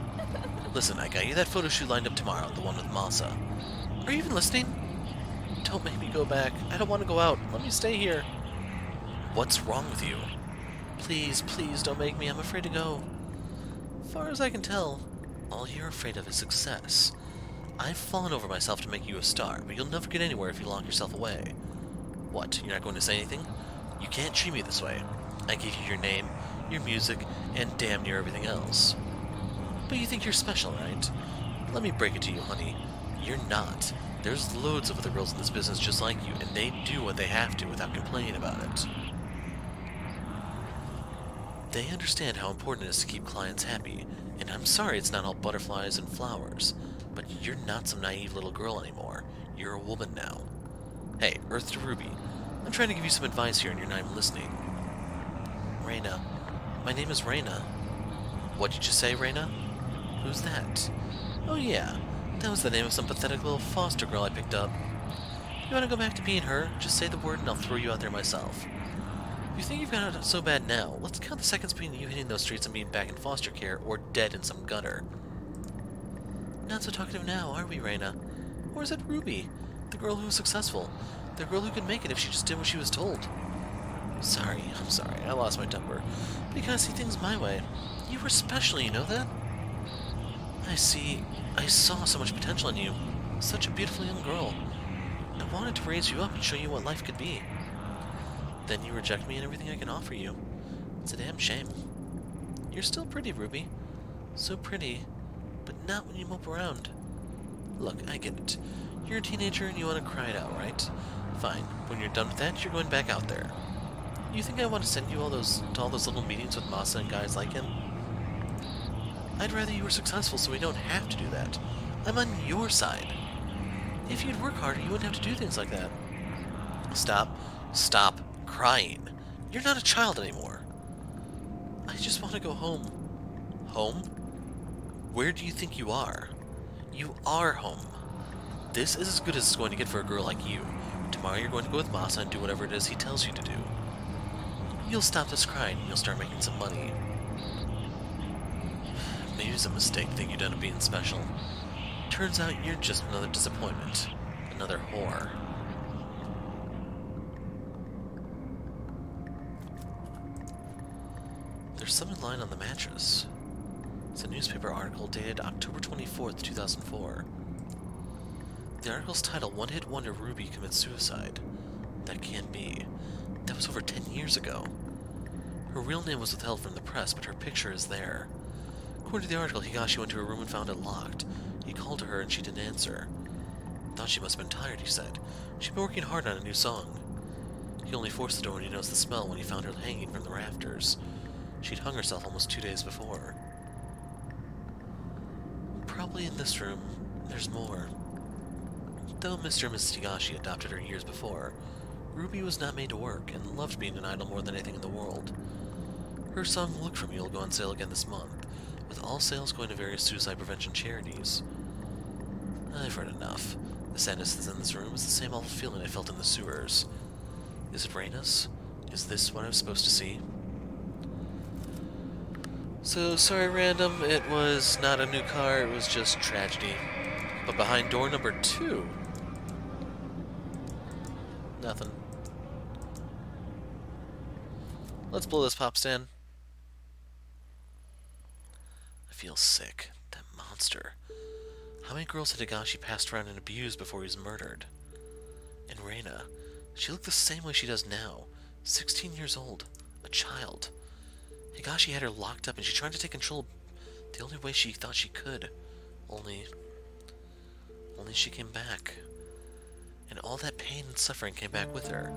Listen, I got you that photo shoot lined up tomorrow, the one with Masa. Are you even listening? Don't make me go back. I don't want to go out. Let me stay here. What's wrong with you? Please, please don't make me. I'm afraid to go. Far as I can tell, all you're afraid of is success. I've fallen over myself to make you a star, but you'll never get anywhere if you lock yourself away. What, you're not going to say anything? You can't treat me this way. I gave you your name, your music, and damn near everything else. But you think you're special, right? Let me break it to you, honey. You're not. There's loads of other girls in this business just like you, and they do what they have to without complaining about it. They understand how important it is to keep clients happy, and I'm sorry it's not all butterflies and flowers, but you're not some naive little girl anymore. You're a woman now. Hey, Earth to Ruby, I'm trying to give you some advice here and you're not even listening. Reina. My name is Reina. What did you say, Reina? Who's that? Oh yeah. That was the name of some pathetic little foster girl I picked up. You want to go back to being her? Just say the word and I'll throw you out there myself. You think you've got it so bad now, let's count the seconds between you hitting those streets and being back in foster care or dead in some gutter. Not so talkative now, are we, Reina? Or is it Ruby? The girl who was successful. The girl who could make it if she just did what she was told. I'm sorry, I lost my temper. But you gotta see things my way. You were special, you know that? I see. I saw so much potential in you. Such a beautiful young girl. I wanted to raise you up and show you what life could be. Then you reject me and everything I can offer you. It's a damn shame. You're still pretty, Ruby. So pretty, but not when you mope around. Look, I get it. You're a teenager and you want to cry it out, right? Fine. When you're done with that, you're going back out there. You think I want to send you to all those little meetings with Masa and guys like him? I'd rather you were successful so we don't have to do that. I'm on your side. If you'd work harder, you wouldn't have to do things like that. Stop crying. You're not a child anymore. I just want to go home. Home? Where do you think you are? You are home. This is as good as it's going to get for a girl like you. Tomorrow you're going to go with Masa and do whatever it is he tells you to do. You'll stop this crying and you'll start making some money. Maybe it's a mistake thinking you'd end up being special. Turns out you're just another disappointment. Another whore. There's something lying on the mattress. It's a newspaper article dated October 24th, 2004. The article's title, One Hit Wonder Ruby Commits Suicide. That can't be. That was over 10 years ago. Her real name was withheld from the press, but her picture is there. According to the article, Higashi went to her room and found it locked. He called to her and she didn't answer. Thought she must have been tired, he said. She'd been working hard on a new song. He only forced the door when he noticed the smell when he found her hanging from the rafters. She'd hung herself almost 2 days before. Probably in this room, there's more. Though Mr. and Mrs. Higashi adopted her years before, Ruby was not made to work and loved being an idol more than anything in the world. Her song Look For Me will go on sale again this month, with all sales going to various suicide prevention charities. I've heard enough. The sadness that's in this room is the same awful feeling I felt in the sewers. Is it Reina's? Is this what I was supposed to see? So, sorry random, it was not a new car, it was just tragedy. But behind door number 2... nothing. Let's blow this pop stand. I feel sick. That monster. How many girls had Higashi passed around and abused before he was murdered? And Reina, she looked the same way she does now. 16 years old. A child. Higashi had her locked up and she tried to take control the only way she thought she could. Only she came back. And all that pain and suffering came back with her.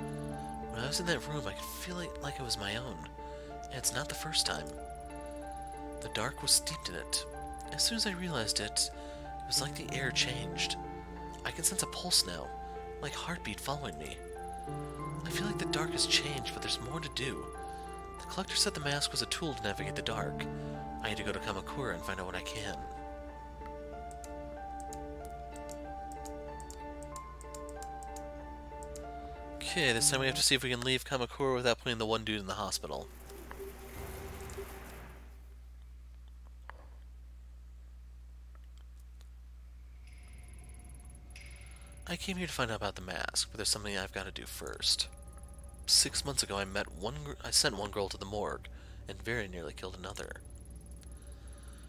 When I was in that room, I could feel it like it was my own. And it's not the first time. The dark was steeped in it. As soon as I realized it, it was like the air changed. I can sense a pulse now, like heartbeat following me. I feel like the dark has changed, but there's more to do. The collector said the mask was a tool to navigate the dark. I need to go to Kamakura and find out what I can. Okay, this time we have to see if we can leave Kamakura without putting the one dude in the hospital. I came here to find out about the mask, but there's something I've got to do first. 6 months ago, I sent one girl to the morgue, and very nearly killed another.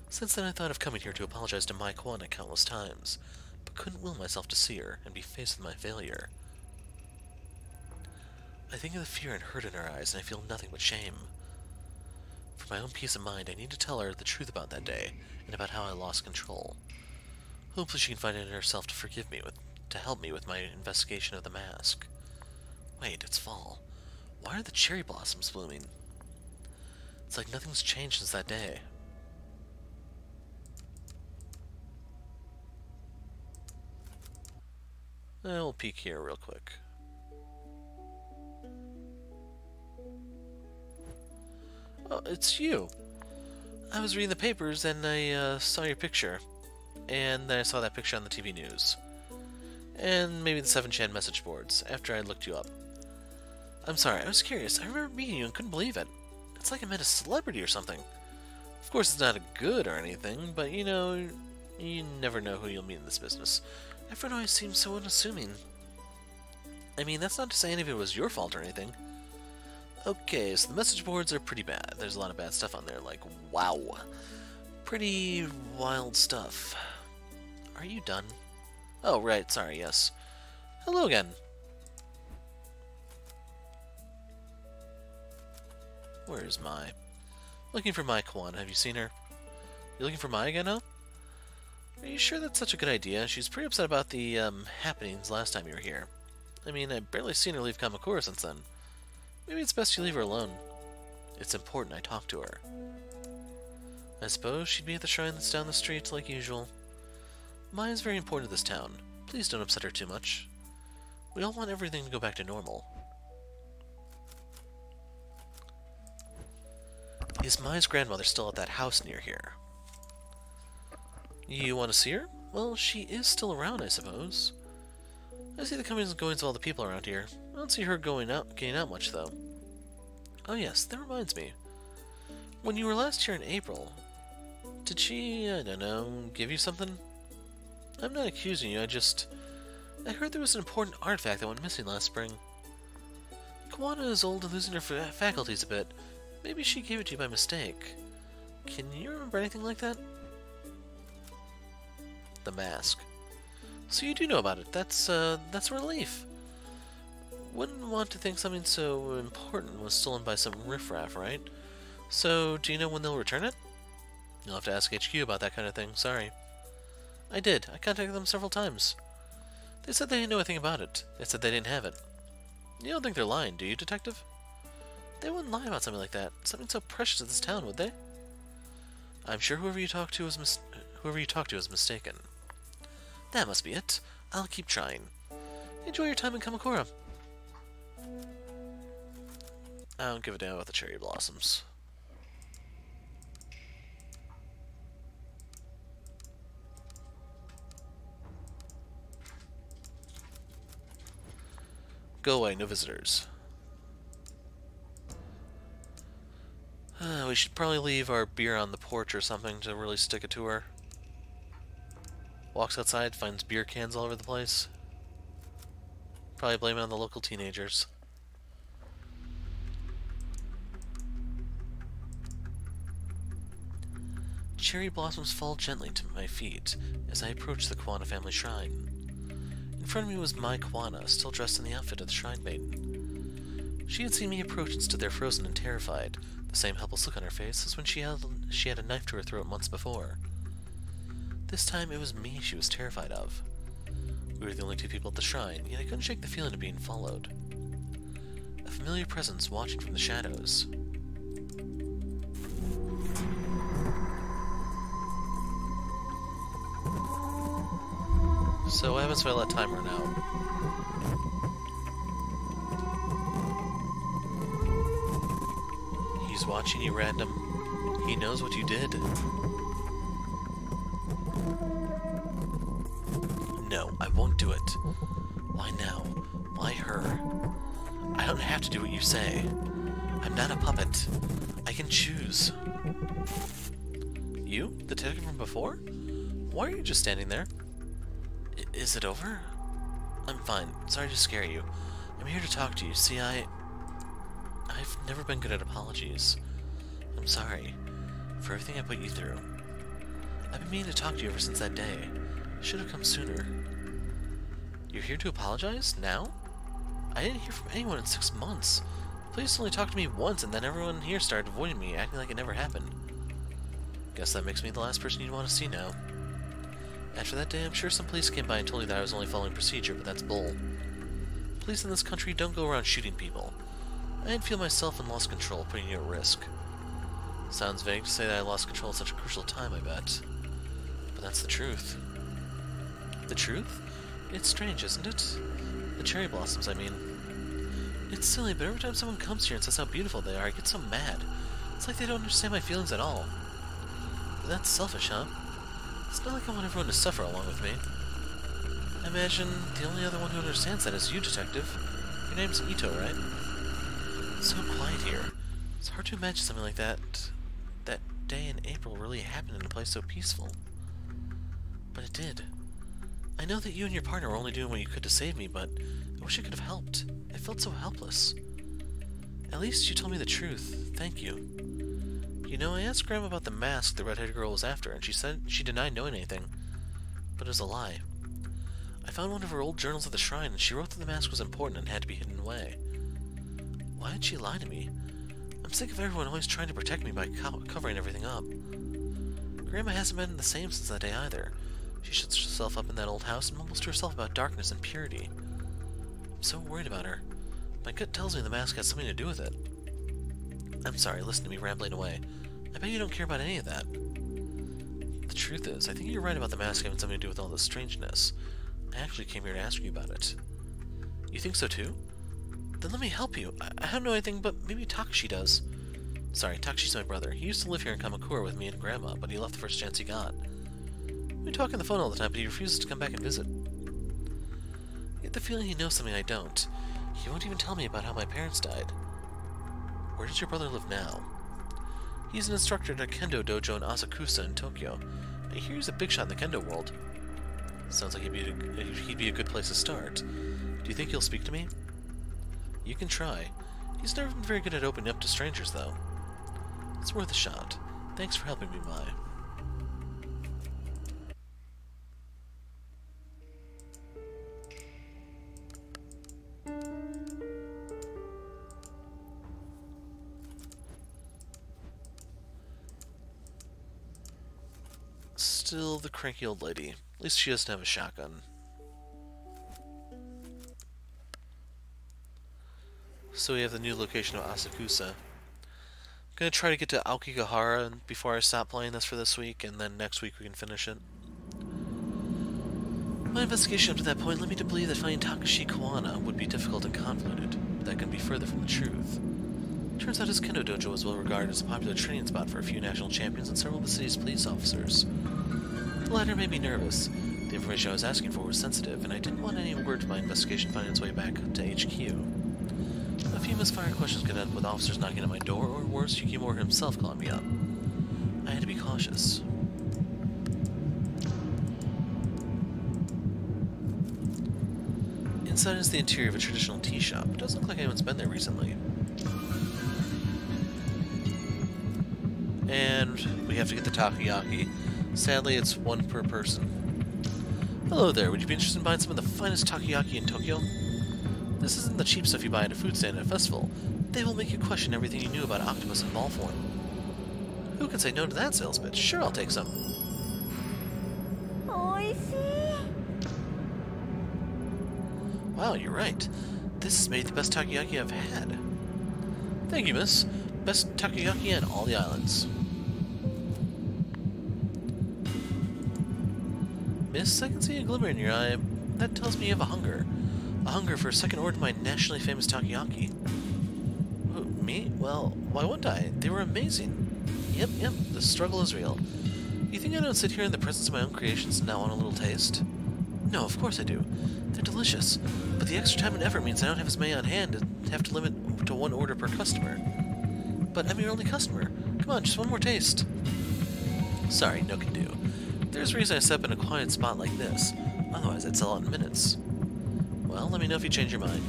Since then, I thought of coming here to apologize to Kawana countless times, but couldn't will myself to see her and be faced with my failure. I think of the fear and hurt in her eyes, and I feel nothing but shame. For my own peace of mind, I need to tell her the truth about that day, and about how I lost control. Hopefully she can find it in herself to forgive me, to help me with my investigation of the mask. Wait, it's fall. Why are the cherry blossoms blooming? It's like nothing's changed since that day. We'll peek here real quick. Oh, it's you. I was reading the papers and I saw your picture. And then I saw that picture on the TV news. And maybe the 7chan message boards, after I looked you up. I'm sorry, I was curious. I remember meeting you and couldn't believe it. It's like I met a celebrity or something. Of course, it's not a good or anything, but you know, you never know who you'll meet in this business. Everyone always seems so unassuming. I mean, that's not to say any of it was your fault or anything. Okay, so the message boards are pretty bad. There's a lot of bad stuff on there, like, wow. Pretty wild stuff. Are you done? Oh, right, sorry, yes. Hello again. Where is Mai? Looking for Mai Kawana. Have you seen her? You're looking for Mai again, huh? Are you sure that's such a good idea? She's pretty upset about the, happenings last time you were here. I mean, I've barely seen her leave Kamakura since then. Maybe it's best you leave her alone. It's important I talk to her. I suppose she'd be at the shrine that's down the street, like usual. Mai is very important to this town. Please don't upset her too much. We all want everything to go back to normal. Is Mai's grandmother still at that house near here? You want to see her? Well, she is still around, I suppose. I see the comings and goings of all the people around here. I don't see her getting out much, though. Oh yes, that reminds me. When you were last here in April, did she, I don't know, give you something? I'm not accusing you, I heard there was an important artifact that went missing last spring. Kawana is old and losing her faculties a bit. Maybe she gave it to you by mistake. Can you remember anything like that? The mask. So you do know about it. That's a relief. Wouldn't want to think something so important was stolen by some riffraff, right? So, do you know when they'll return it? You'll have to ask HQ about that kind of thing, sorry. I did. I contacted them several times. They said they didn't know anything about it. They said they didn't have it. You don't think they're lying, do you, Detective? They wouldn't lie about something like that. Something so precious to this town, would they? I'm sure whoever you talked to was mistaken. That must be it. I'll keep trying. Enjoy your time in Kamakura. I don't give a damn about the cherry blossoms. Go away, no visitors. We should probably leave our beer on the porch or something to really stick it to her. Walks outside, finds beer cans all over the place. Probably blame it on the local teenagers. Cherry blossoms fall gently to my feet as I approach the Kawana family shrine. In front of me was my Kawana, still dressed in the outfit of the shrine maiden. She had seen me approach and stood there frozen and terrified, the same helpless look on her face as when she had a knife to her throat months before. This time it was me she was terrified of. We were the only two people at the shrine, yet I couldn't shake the feeling of being followed. A familiar presence watching from the shadows. So what happens if I let time run out? He's watching you, random. He knows what you did. No, I won't do it. Why now? Why her? I don't have to do what you say. I'm not a puppet. I can choose. You? The detective from before? Why are you just standing there? Is it over? I'm fine. Sorry to scare you. I'm here to talk to you. See, I've never been good at apologies. I'm sorry for everything I put you through. I've been meaning to talk to you ever since that day. Should have come sooner. You're here to apologize? Now? I didn't hear from anyone in 6 months. Police only talked to me once, and then everyone here started avoiding me, acting like it never happened. Guess that makes me the last person you'd want to see now. After that day, I'm sure some police came by and told you that I was only following procedure, but that's bull. Police in this country don't go around shooting people. I didn't feel myself and lost control, putting you at risk. Sounds vague to say that I lost control at such a crucial time, I bet. But that's the truth. The truth? It's strange, isn't it? The cherry blossoms, I mean. It's silly, but every time someone comes here and says how beautiful they are, I get so mad. It's like they don't understand my feelings at all. But that's selfish, huh? It's not like I want everyone to suffer along with me. I imagine the only other one who understands that is you, Detective. Your name's Ito, right? It's so quiet here. It's hard to imagine something like that day in April really happened in a place so peaceful. But it did. I know that you and your partner were only doing what you could to save me, but I wish I could have helped. I felt so helpless. At least you told me the truth. Thank you. You know, I asked Grandma about the mask the red-haired girl was after, and she said she denied knowing anything. But it was a lie. I found one of her old journals at the shrine, and she wrote that the mask was important and had to be hidden away. Why did she lie to me? I'm sick of everyone always trying to protect me by covering everything up. Grandma hasn't been the same since that day either. She shuts herself up in that old house and mumbles to herself about darkness and purity. I'm so worried about her. My gut tells me the mask has something to do with it. I'm sorry, listen to me rambling away. I bet you don't care about any of that. The truth is, I think you're right about the mask having something to do with all this strangeness. I actually came here to ask you about it. You think so too? Then let me help you. I don't know anything, but maybe Takashi does. Sorry, Takashi's my brother. He used to live here in Kamakura with me and Grandma, but he left the first chance he got. We talk on the phone all the time, but he refuses to come back and visit. I get the feeling he knows something I don't. He won't even tell me about how my parents died. Where does your brother live now? He's an instructor at a kendo dojo in Asakusa in Tokyo. I hear he's a big shot in the kendo world. Sounds like he'd be a good place to start. Do you think he'll speak to me? You can try. He's never been very good at opening up to strangers, though. It's worth a shot. Thanks for helping me by. Still the cranky old lady. At least she doesn't have a shotgun. So we have the new location of Asakusa. I'm gonna try to get to Aokigahara before I stop playing this for this week, and then next week we can finish it. My investigation up to that point led me to believe that finding Kawana would be difficult and convoluted, but that couldn't be further from the truth. Turns out his kendo dojo was well regarded as a popular training spot for a few national champions and several of the city's police officers. The latter made me nervous. The information I was asking for was sensitive, and I didn't want any word of my investigation finding its way back to HQ. A few misfired questions could end with officers knocking at my door, or worse, Yukimura himself calling me up. I had to be cautious. Inside is the interior of a traditional tea shop. It doesn't look like anyone's been there recently. And we have to get the takoyaki. Sadly, it's one per person. Hello there, would you be interested in buying some of the finest takoyaki in Tokyo? This isn't the cheap stuff you buy at a food stand at a festival. They will make you question everything you knew about octopus in ball form. Who can say no to that sales pitch? Sure, I'll take some. Wow, you're right. This has made the best takoyaki I've had. Thank you, miss. Best takoyaki on all the islands. Miss, I can see a glimmer in your eye. That tells me you have a hunger. A hunger for a second order of my nationally famous takoyaki. Who, me? Well, why wouldn't I? They were amazing. Yep, the struggle is real. You think I don't sit here in the presence of my own creations and now want a little taste? No, of course I do. They're delicious. But the extra time and effort means I don't have as many on hand and have to limit to one order per customer. But I'm your only customer. Come on, just one more taste. Sorry, no can do. There's a reason I set up in a quiet spot like this. Otherwise, I'd sell out in minutes. Well, let me know if you change your mind.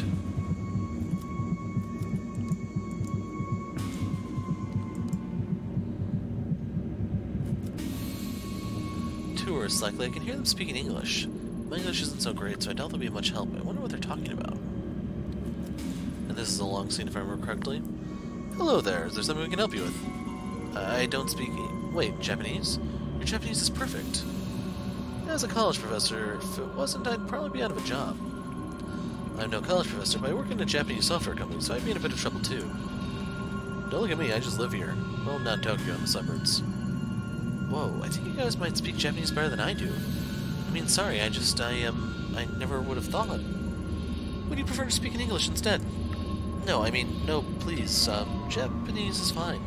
Tourists, likely. I can hear them speaking English. My English isn't so great, so I doubt there'll be much help. I wonder what they're talking about. And this is a long scene, if I remember correctly. Hello there. Is there something we can help you with? I don't speak... Wait, Japanese? Your Japanese is perfect. As a college professor, if it wasn't, I'd probably be out of a job. I'm no college professor, but I work in a Japanese software company, so I'd be in a bit of trouble too. Don't look at me, I just live here. Well, not in Tokyo, in the suburbs. Whoa, I think you guys might speak Japanese better than I do. I mean, sorry, I never would have thought. Would you prefer to speak in English instead? No, I mean, no, please, Japanese is fine.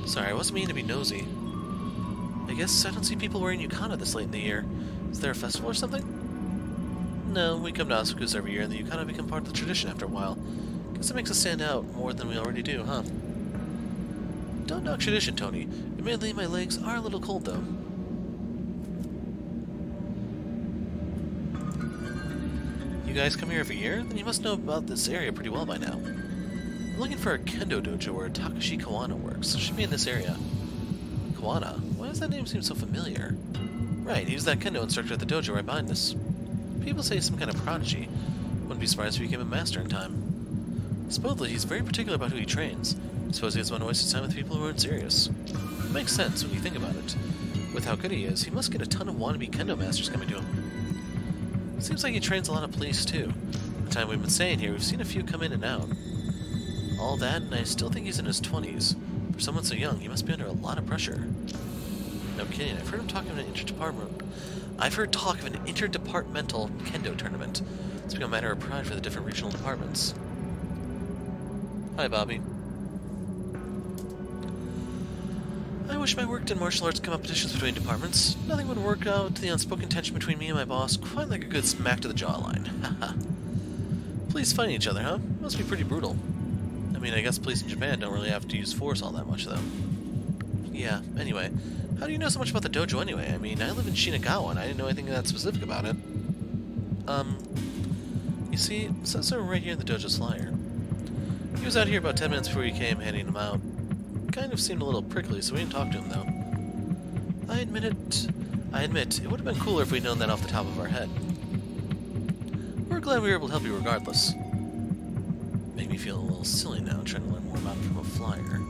Sorry, I wasn't meaning to be nosy. I guess I don't see people wearing yukata this late in the year. Is there a festival or something? No, we come to Asakusa every year, and the yukata become part of the tradition after a while. Guess it makes us stand out more than we already do, huh? Don't knock tradition, Tony. Admittedly, my legs are a little cold, though. You guys come here every year? Then you must know about this area pretty well by now. I'm looking for a kendo dojo where Takashi Kawana works. It should be in this area. Kawana? Why does that name seem so familiar? Right, he was that kendo instructor at the dojo right behind us. People say he's some kind of prodigy. Wouldn't be surprised if he became a master in time. Supposedly, he's very particular about who he trains. I suppose he doesn't want to waste his time with people who aren't serious. It makes sense when you think about it. With how good he is, he must get a ton of wannabe kendo masters coming to him. Seems like he trains a lot of police, too. The time we've been staying here, we've seen a few come in and out. All that, and I still think he's in his 20s. For someone so young, he must be under a lot of pressure. No kidding, I've heard talk of an interdepartmental kendo tournament. It's become a matter of pride for the different regional departments. Hi, Bobby. I wish my work did martial arts competitions between departments. Nothing would work out the unspoken tension between me and my boss quite like a good smack to the jawline. Haha. Police fighting each other, huh? Must be pretty brutal. I mean, I guess police in Japan don't really have to use force all that much, though. Yeah, anyway. How do you know so much about the dojo anyway? I mean, I live in Shinagawa and I didn't know anything that specific about it. You see, it says so right here in the dojo's flyer. He was out here about 10 minutes before you came, handing him out. Kind of seemed a little prickly, so we didn't talk to him, though. I admit, it would have been cooler if we'd known that off the top of our head. We're glad we were able to help you regardless. Make me feel a little silly now, trying to learn more about him from a flyer.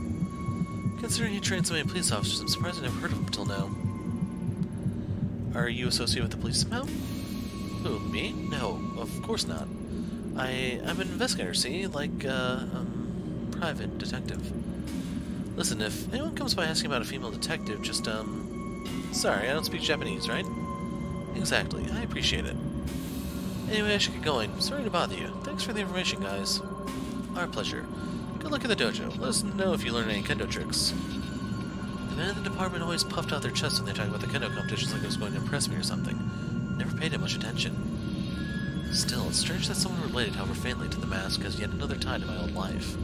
Considering he trained so many police officers, I'm surprised I never heard of him until now. Are you associated with the police somehow? Who, me? No, of course not. I'm an investigator, see? Like, private detective. Listen, if anyone comes by asking about a female detective, just, sorry, I don't speak Japanese, right? Exactly, I appreciate it. Anyway, I should get going. Sorry to bother you. Thanks for the information, guys. Our pleasure. Good luck at the dojo. Let us know if you learn any kendo tricks. The men in the department always puffed out their chests when they talked about the kendo competitions like it was going to impress me or something. Never paid it much attention. Still, it's strange that someone related however faintly to the mask has yet another tie to my old life.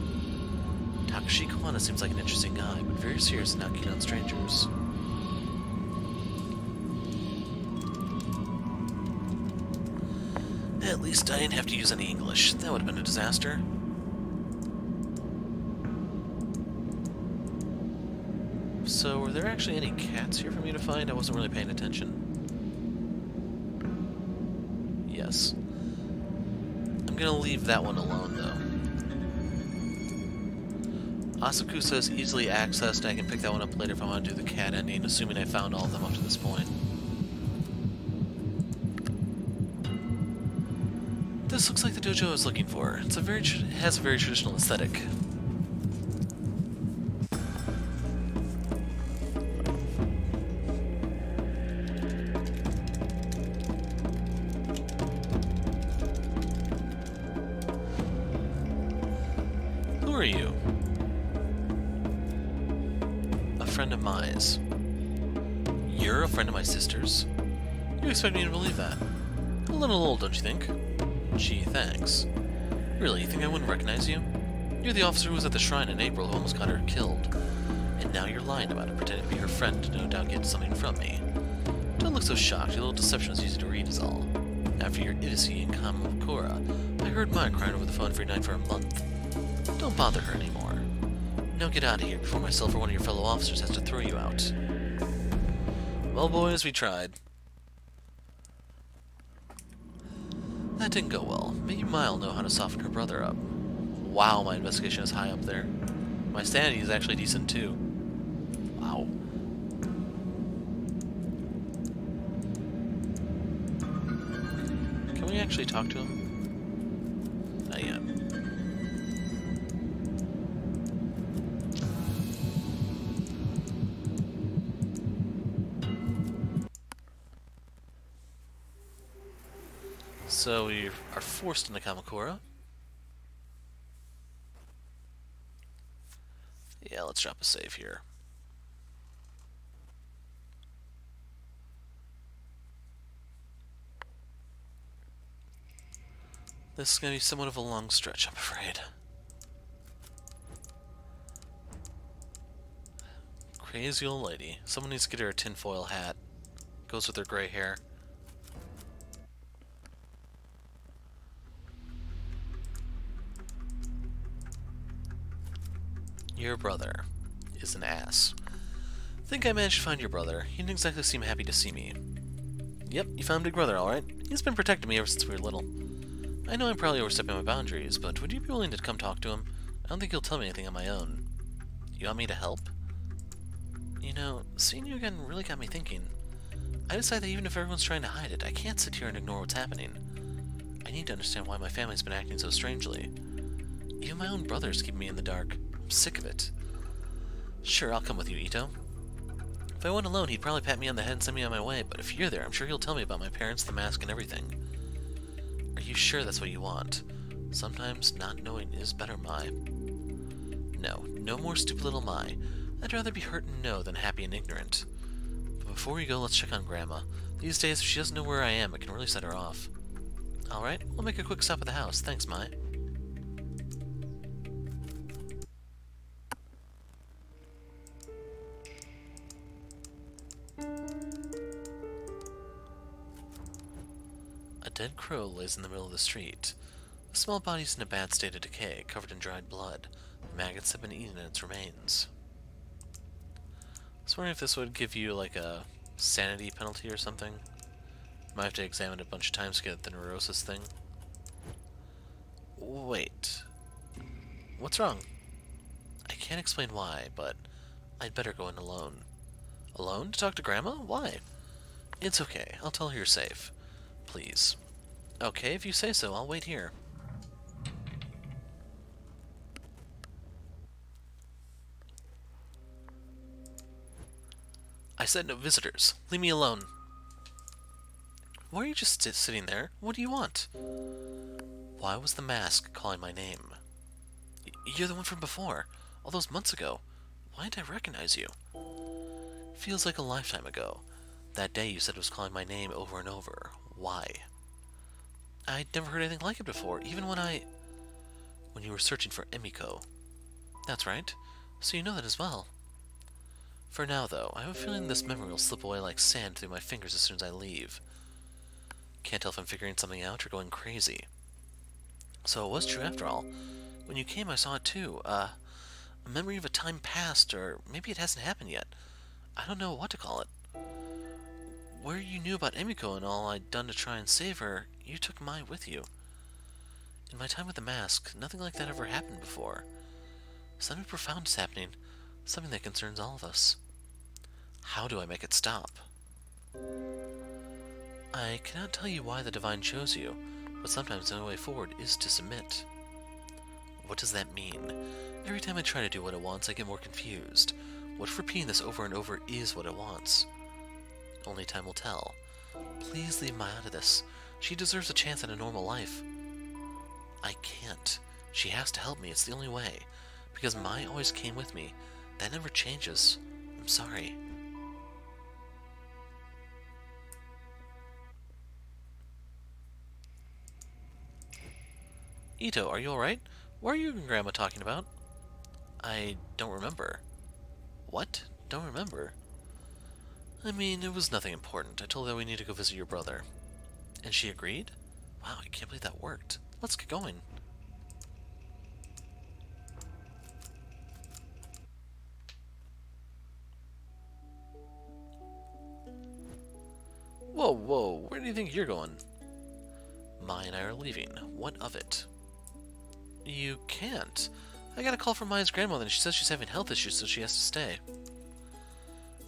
Takashi Kawana seems like an interesting guy, but very serious and not keen on strangers. At least I didn't have to use any English. That would have been a disaster. So, were there actually any cats here for me to find? I wasn't really paying attention. Yes. I'm gonna leave that one alone, though. Asakusa is easily accessed, and I can pick that one up later if I want to do the cat ending, assuming I found all of them up to this point. This looks like the dojo I was looking for. It has a very traditional aesthetic. Who are you? A friend of mine's. You're a friend of my sister's? You expect me to believe that? A little old, don't you think? Gee, thanks. Really, you think I wouldn't recognize you? You're the officer who was at the shrine in April who almost got her killed. And now you're lying about it, pretending to be her friend to no doubt get something from me. Don't look so shocked, your little deception is easy to read is all. After your idiocy in Kamakura, I heard mine crying over the phone every night for a month. Don't bother her anymore. Now get out of here before myself or one of your fellow officers has to throw you out. Well, boys, we tried. That didn't go well. Maybe Ma'll know how to soften her brother up. Wow, my investigation is high up there. My sanity is actually decent too. Wow. Can we actually talk to him? Not yet. So we are forced into Kamakura. Yeah, let's drop a save here. This is going to be somewhat of a long stretch, I'm afraid. Crazy old lady. Someone needs to get her a tinfoil hat. Goes with her gray hair. Your brother is an ass. Think I managed to find your brother. He didn't exactly seem happy to see me. Yep, you found Big Brother, alright. He's been protecting me ever since we were little. I know I'm probably overstepping my boundaries, but would you be willing to come talk to him? I don't think he'll tell me anything on my own. You want me to help? You know, seeing you again really got me thinking. I decided that even if everyone's trying to hide it, I can't sit here and ignore what's happening. I need to understand why my family's been acting so strangely. Even my own brother's keeping me in the dark. I'm sick of it. Sure, I'll come with you, Ito. If I went alone, he'd probably pat me on the head and send me on my way, but if you're there, I'm sure he'll tell me about my parents, the mask, and everything. Are you sure that's what you want? Sometimes not knowing is better, Mai. No, no more stupid little Mai. I'd rather be hurt and know than happy and ignorant. But before we go, let's check on Grandma. These days, if she doesn't know where I am, it can really set her off. Alright, we'll make a quick stop at the house. Thanks, Mai. A dead crow lays in the middle of the street. The small body's in a bad state of decay, covered in dried blood. Maggots have been eaten in its remains. I was wondering if this would give you, like, a sanity penalty or something. Might have to examine it a bunch of times to get the neurosis thing. Wait. What's wrong? I can't explain why, but I'd better go in alone. Alone? To talk to Grandma? Why? It's okay. I'll tell her you're safe. Please. Okay, if you say so, I'll wait here. I said no visitors. Leave me alone. Why are you just sitting there? What do you want? Why was the mask calling my name? You're the one from before. All those months ago. Why didn't I recognize you? Feels like a lifetime ago. That day you said it was calling my name over and over. Why? I'd never heard anything like it before, even when you were searching for Emiko. That's right. So you know that as well. For now, though, I have a feeling this memory will slip away like sand through my fingers as soon as I leave. Can't tell if I'm figuring something out or going crazy. So it was true after all. When you came, I saw it too. A memory of a time past, or maybe it hasn't happened yet. I don't know what to call it. Where you knew about Emiko and all I'd done to try and save her, you took Mai with you. In my time with the mask, nothing like that ever happened before. Something profound is happening. Something that concerns all of us. How do I make it stop? I cannot tell you why the Divine chose you, but sometimes the only way forward is to submit. What does that mean? Every time I try to do what it wants, I get more confused. What if repeating this over and over is what it wants? Only time will tell. Please leave Mai out of this. She deserves a chance at a normal life. I can't. She has to help me. It's the only way. Because Mai always came with me. That never changes. I'm sorry. Ito, are you alright? What are you and Grandma talking about? I don't remember. What? Don't remember? I mean, it was nothing important. I told her we need to go visit your brother. And she agreed? Wow, I can't believe that worked. Let's get going. Whoa, whoa, where do you think you're going? Mai and I are leaving. What of it? You can't. I got a call from Mai's grandmother and she says she's having health issues, so she has to stay.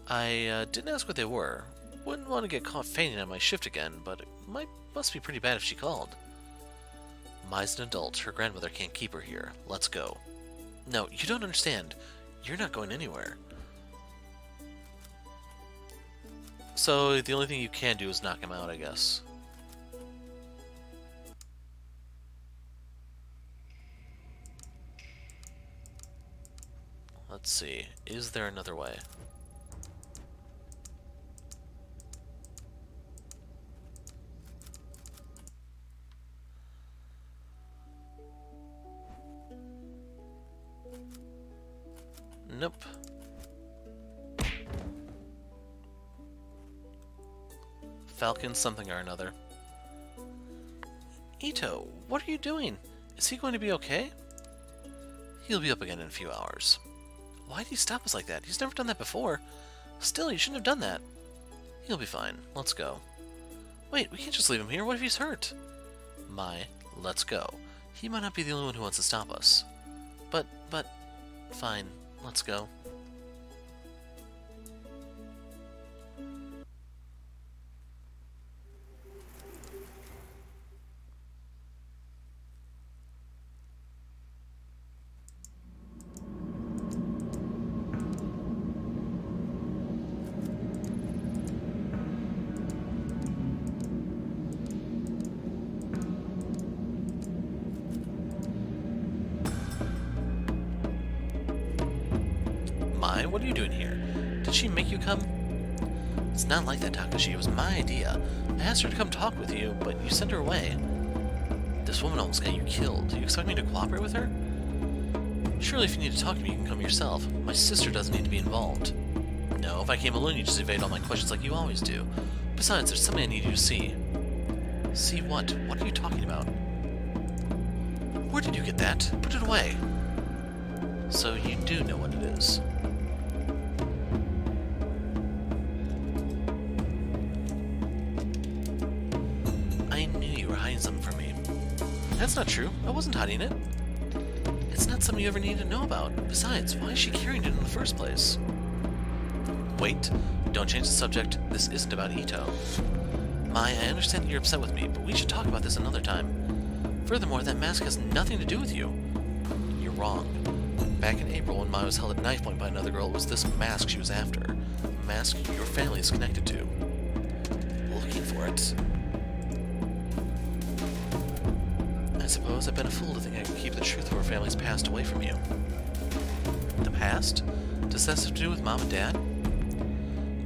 I didn't ask what they were. Wouldn't want to get caught fainting on my shift again, but it must be pretty bad if she called. Mai's an adult. Her grandmother can't keep her here. Let's go. No, you don't understand. You're not going anywhere. So the only thing you can do is knock him out, I guess. Let's see. Is there another way? Nope. Falcon something or another. Ito, what are you doing? Is he going to be okay? He'll be up again in a few hours. Why did he stop us like that? He's never done that before. Still, you shouldn't have done that. He'll be fine. Let's go. Wait, we can't just leave him here. What if he's hurt? Mai, let's go. He might not be the only one who wants to stop us. But, fine. Let's go. Mai, what are you doing here? Did she make you come? It's not like that, Takashi. It was my idea. I asked her to come talk with you, but you sent her away. This woman almost got you killed. Do you expect me to cooperate with her? Surely if you need to talk to me, you can come yourself. My sister doesn't need to be involved. No, if I came alone, you'd just evade all my questions like you always do. Besides, there's something I need you to see. See what? What are you talking about? Where did you get that? Put it away. So you do know what it is. I knew you were hiding something from me. That's not true. I wasn't hiding it. It's not something you ever need to know about. Besides, why is she carrying it in the first place? Wait. Don't change the subject. This isn't about Ito. Mai, I understand that you're upset with me, but we should talk about this another time. Furthermore, that mask has nothing to do with you. You're wrong. Back in April, when Mai was held at knife point by another girl, it was this mask she was after. A mask your family is connected to. Looking for it. I suppose I've been a fool to think I could keep the truth of our family's past away from you. The past? Does that have to do with Mom and Dad?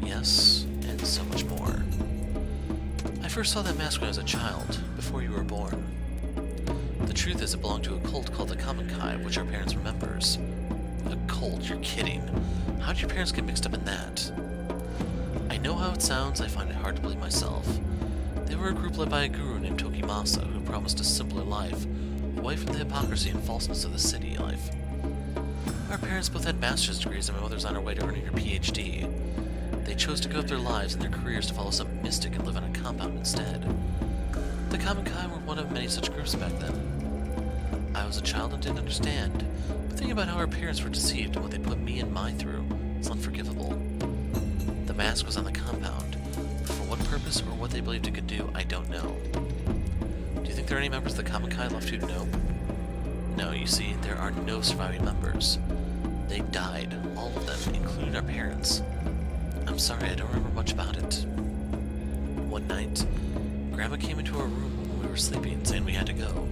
Yes, and so much more. I first saw that mask when I was a child, before you were born. The truth is it belonged to a cult called the Kabukicho, of which our parents were members. A cult? You're kidding. How did your parents get mixed up in that? I know how it sounds, I find it hard to believe myself. They were a group led by a guru named Tokimasa, who promised a simpler life, away from the hypocrisy and falseness of the city life. Our parents both had master's degrees, and my mother's on her way to earning her PhD. They chose to give up their lives and their careers to follow some mystic and live on a compound instead. The Kabukicho were one of many such groups back then. I was a child and didn't understand, but thinking about how our parents were deceived and what they put me and Mai through is unforgivable. The mask was on the compound. For what purpose or what they believed it could do, I don't know. Do you think there are any members of the Kabukicho left who know? No, you see, there are no surviving members. They died, all of them, including our parents. I'm sorry, I don't remember much about it. One night, Grandma came into our room when we were sleeping, saying we had to go.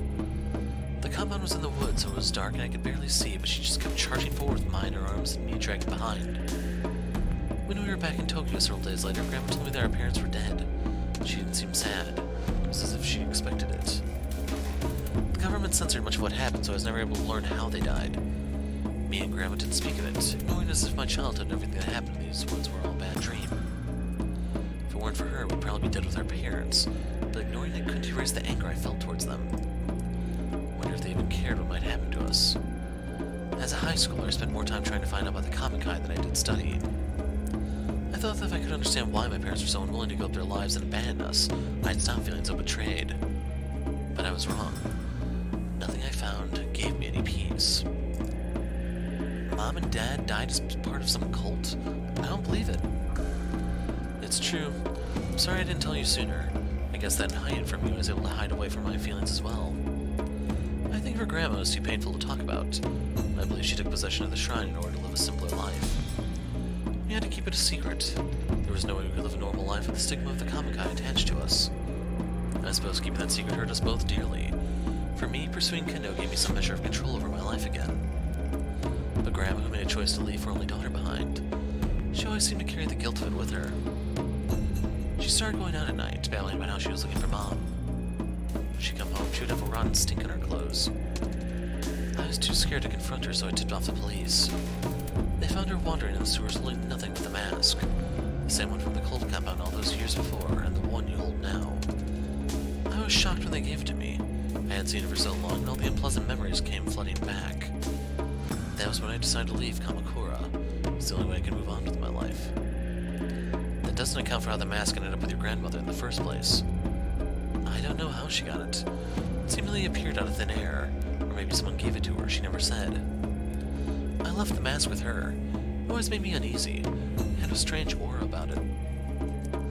The compound was in the woods, so it was dark and I could barely see, but she just kept charging forward with Mai in her arms and me dragging behind. When we were back in Tokyo several days later, Grandma told me that our parents were dead. She didn't seem sad. It was as if she expected it. The government censored much of what happened, so I was never able to learn how they died. Me and Grandma didn't speak of it, ignoring as if my childhood and everything that happened in these woods were all a bad dream. If it weren't for her, we'd probably be dead with our parents, but ignoring it couldn't erase the anger I felt towards them. Wonder if they even cared what might happen to us. As a high schooler, I spent more time trying to find out about the Kabukicho than I did studying. I thought that if I could understand why my parents were so unwilling to give up their lives and abandon us, I'd stop feeling so betrayed. But I was wrong. Nothing I found gave me any peace. Mom and Dad died as part of some cult? I don't believe it. It's true. I'm sorry I didn't tell you sooner. I guess that in hiding from you I was able to hide away from my feelings as well. I think her grandma was too painful to talk about. I believe she took possession of the shrine in order to live a simpler life. We had to keep it a secret. There was no way we could live a normal life with the stigma of the Kabukicho attached to us. I suppose keeping that secret hurt us both dearly. For me, pursuing Kendo gave me some measure of control over my life again. But Grandma, who made a choice to leave her only daughter behind, she always seemed to carry the guilt of it with her. She started going out at night, babbling about how she was looking for Mom. When she'd come home, she would have a rotten stink on her clothes. I was too scared to confront her, so I tipped off the police. They found her wandering in the sewers holding nothing but the mask. The same one from the cult compound all those years before, and the one you hold now. I was shocked when they gave it to me. I hadn't seen it for so long, and all the unpleasant memories came flooding back. That was when I decided to leave Kamakura. It's the only way I could move on with my life. That doesn't account for how the mask ended up with your grandmother in the first place. I don't know how she got it. It seemingly appeared out of thin air, or maybe someone gave it to her, she never said. I left the mask with her. It always made me uneasy. It had a strange aura about it.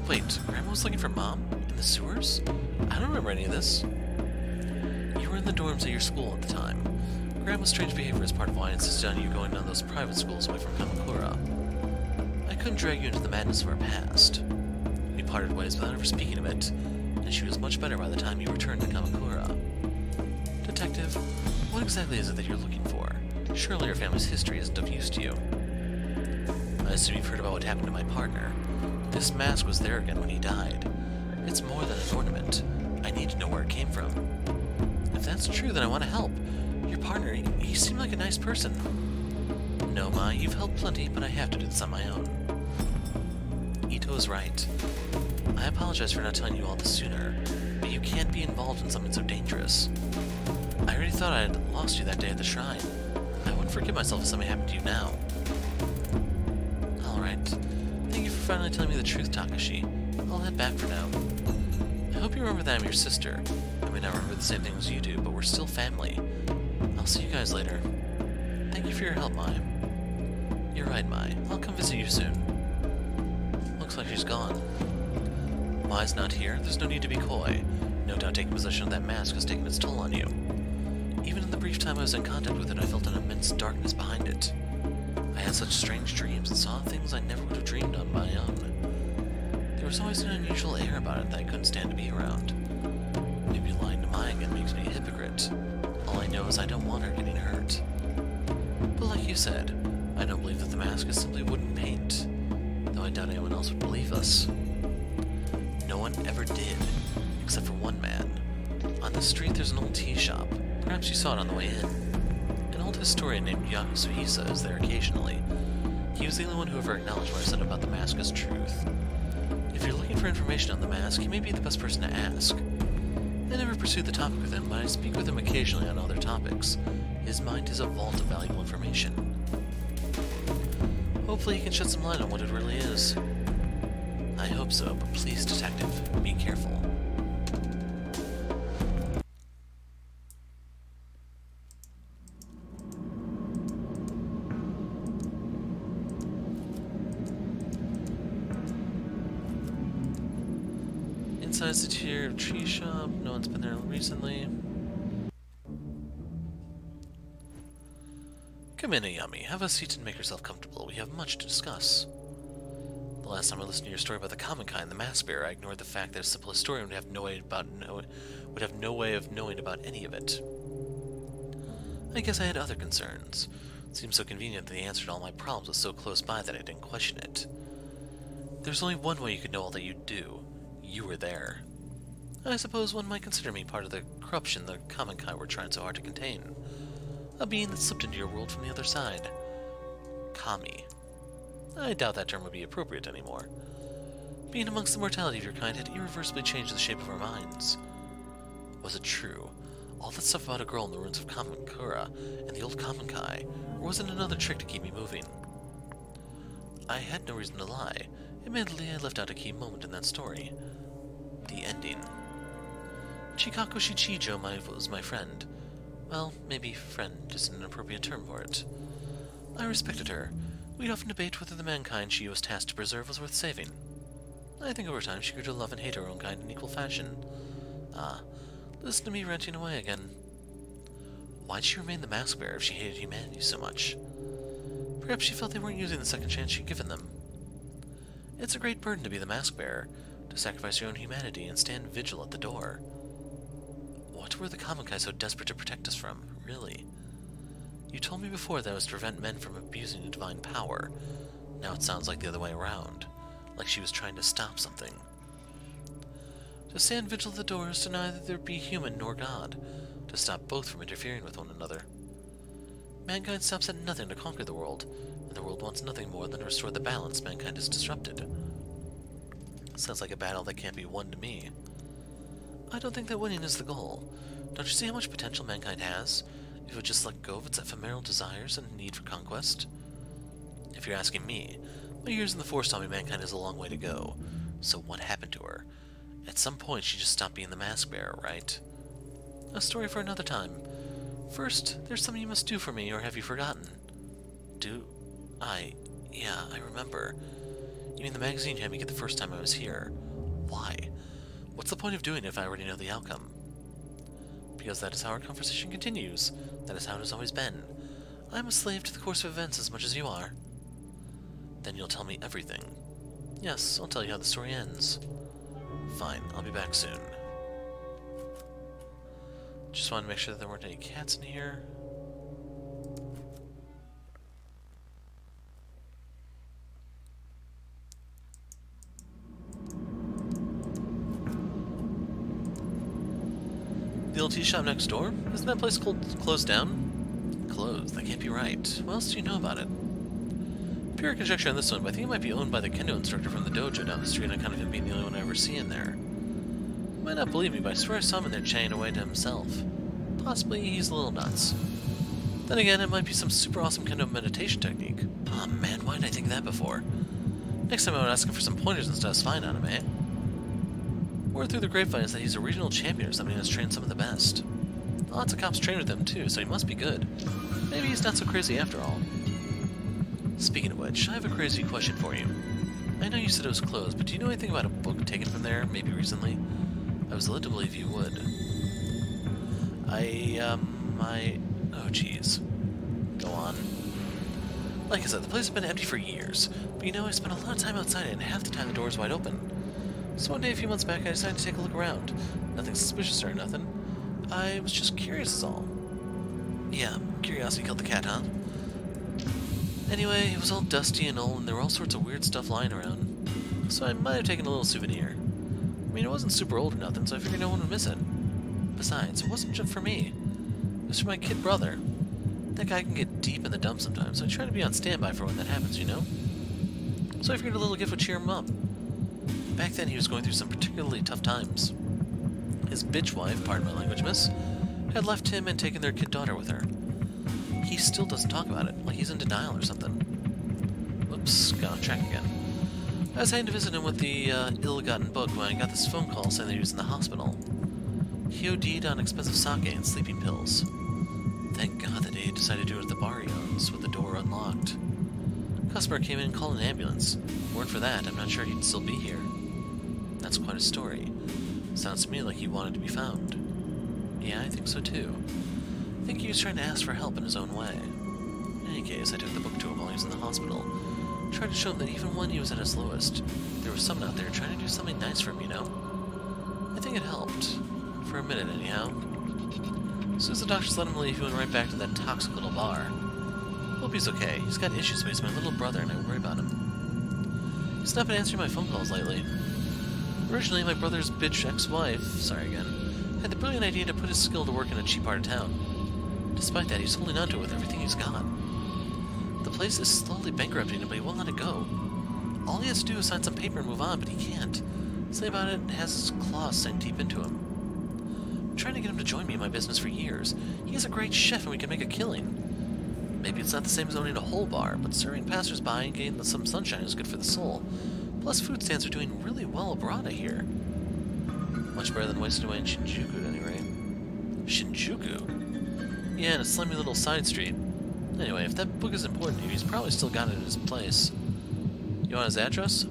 Wait, Grandma was looking for Mom? In the sewers? I don't remember any of this. You were in the dorms at your school at the time. Grandma's strange behavior is part of why I insisted on you going on those private schools away from Kamakura. I couldn't drag you into the madness of our past. We parted ways without ever speaking of it, and she was much better by the time you returned to Kamakura. Detective, what exactly is it that you're looking for? Surely your family's history isn't of use to you. I assume you've heard about what happened to my partner. This mask was there again when he died. It's more than an ornament. I need to know where it came from. If that's true, then I want to help. Your partner, he seemed like a nice person. No, Ma, you've helped plenty, but I have to do this on my own. Ito is right. I apologize for not telling you all this sooner, but you can't be involved in something so dangerous. I already thought I had lost you that day at the shrine. I wouldn't forgive myself if something happened to you now. Alright. Thank you for finally telling me the truth, Takashi. I'll head back for now. I hope you remember that I'm your sister. I may not remember the same things you do, but we're still family. I'll see you guys later. Thank you for your help, Mai. You're right, Mai. I'll come visit you soon. Looks like she's gone. Mai's not here. There's no need to be coy. No doubt taking possession of that mask has taken its toll on you. Even in the brief time I was in contact with it, I felt an immense darkness behind it. I had such strange dreams and saw things I never would have dreamed on my own. There was always an unusual air about it that I couldn't stand to be around. Maybe lying to Mai again makes me a hypocrite. All I know is I don't want her getting hurt. But like you said, I don't believe that the mask is simply wooden paint, though I doubt anyone else would believe us. No one ever did, except for one man. On the street there's an old tea shop. Perhaps you saw it on the way in. An old historian named Yazuka is there occasionally. He was the only one who ever acknowledged what I said about the mask as truth. If you're looking for information on the mask, he may be the best person to ask. I never pursued the topic with him, but I speak with him occasionally on other topics. His mind is a vault of valuable information. Hopefully he can shed some light on what it really is. I hope so, but please, Detective, be careful. Inside the tier tree shop, no one's been there recently. Come in, Ayami. Have a seat and make yourself comfortable. We have much to discuss. The last time I listened to your story about the common kind, the mask bearer, I ignored the fact that a simple historian would have no way of knowing about any of it. I guess I had other concerns. It seemed so convenient that the answer to all my problems was so close by that I didn't question it. There's only one way you could know all that you do. You were there. I suppose one might consider me part of the corruption the common kind were trying so hard to contain. A being that slipped into your world from the other side. Kami. I doubt that term would be appropriate anymore. Being amongst the mortality of your kind had irreversibly changed the shape of our minds. Was it true? All that stuff about a girl in the ruins of Kamakura and the old Kamankai, or was it another trick to keep me moving? I had no reason to lie. Admittedly, I left out a key moment in that story. The ending. Chikaku Shichijo was my friend. Well, maybe friend isn't an appropriate term for it. I respected her. We'd often debate whether the mankind she was tasked to preserve was worth saving. I think over time she grew to love and hate her own kind in equal fashion. Ah, listen to me ranting away again. Why'd she remain the mask bearer if she hated humanity so much? Perhaps she felt they weren't using the second chance she'd given them. It's a great burden to be the mask bearer, to sacrifice your own humanity and stand vigil at the door. What were the Kamankai so desperate to protect us from, really? You told me before that it was to prevent men from abusing a divine power. Now it sounds like the other way around, like she was trying to stop something. To stand vigil at the door is to neither be human nor God, to stop both from interfering with one another. Mankind stops at nothing to conquer the world, and the world wants nothing more than to restore the balance mankind has disrupted. Sounds like a battle that can't be won to me. I don't think that winning is the goal. Don't you see how much potential mankind has, if it would just let go of its ephemeral desires and need for conquest? If you're asking me, my years in the Force taught me mankind has a long way to go. So what happened to her? At some point she just stopped being the mask bearer, right? A story for another time. First, there's something you must do for me, or have you forgotten? Yeah, I remember. You mean the magazine you had me get the first time I was here? Why? What's the point of doing it if I already know the outcome? Because that is how our conversation continues. That is how it has always been. I'm a slave to the course of events as much as you are. Then you'll tell me everything. Yes, I'll tell you how the story ends. Fine, I'll be back soon. Just wanted to make sure that there weren't any cats in here. illegal tea shop next door? Isn't that place closed down? Closed? That can't be right. What else do you know about it? Pure conjecture on this one, but I think it might be owned by the kendo instructor from the dojo down the street, and I kind of him being the only one I ever see in there. You might not believe me, but I swear I saw him in there chatting away to himself. Possibly he's a little nuts. Then again, it might be some super awesome kendo meditation technique. Oh man, why didn't I think of that before? Next time I would ask him for some pointers instead of spying on him, eh? Word through the grapevine is that he's a regional champion or something and has trained some of the best. Lots of cops train with him too, so he must be good. Maybe he's not so crazy after all. Speaking of which, I have a crazy question for you. I know you said it was closed, but do you know anything about a book taken from there, maybe recently? I was led to believe you would. Oh jeez. Go on. Like I said, the place has been empty for years, but you know, I spent a lot of time outside and half the time the door is wide open. So one day a few months back, I decided to take a look around. Nothing suspicious or nothing. I was just curious is all. Yeah, curiosity killed the cat, huh? Anyway, it was all dusty and old, and there were all sorts of weird stuff lying around. So I might have taken a little souvenir. I mean, it wasn't super old or nothing, so I figured no one would miss it. Besides, it wasn't just for me. It was for my kid brother. That guy can get deep in the dumps sometimes, so I try to be on standby for when that happens, you know? So I figured a little gift would cheer him up. Back then, he was going through some particularly tough times. His bitch wife, pardon my language, miss, had left him and taken their kid daughter with her. He still doesn't talk about it, like he's in denial or something. Whoops, got off track again. I was heading to visit him with the ill-gotten book when I got this phone call saying that he was in the hospital. He OD'd on expensive sake and sleeping pills. Thank God that he decided to do it at the bar he owns, with the door unlocked. A customer came in and called an ambulance. Weren't for that, I'm not sure he'd still be here. That's quite a story. Sounds to me like he wanted to be found. Yeah, I think so too. I think he was trying to ask for help in his own way. In any case, I took the book to him while he was in the hospital. Tried to show him that even when he was at his lowest, there was someone out there trying to do something nice for him, you know? I think it helped. For a minute, anyhow. As soon as the doctors let him leave, he went right back to that toxic little bar. Hope he's okay. He's got issues, but he's my little brother, and I worry about him. He's not been answering my phone calls lately. Originally, my brother's bitch ex-wife, sorry again, had the brilliant idea to put his skill to work in a cheap part of town. Despite that, he's holding on to it with everything he's got. The place is slowly bankrupting him, but he won't let it go. All he has to do is sign some paper and move on, but he can't. Something about it has his claws sank deep into him. I'm trying to get him to join me in my business for years. He is a great chef and we can make a killing. Maybe it's not the same as owning a whole bar, but serving passers-by and getting some sunshine is good for the soul. Plus, food stands are doing really well abroad, I hear. Much better than wasting away in Shinjuku, at any rate. Shinjuku? Yeah, in a slimy little side street. Anyway, if that book is important to you, he's probably still got it in his place. You want his address?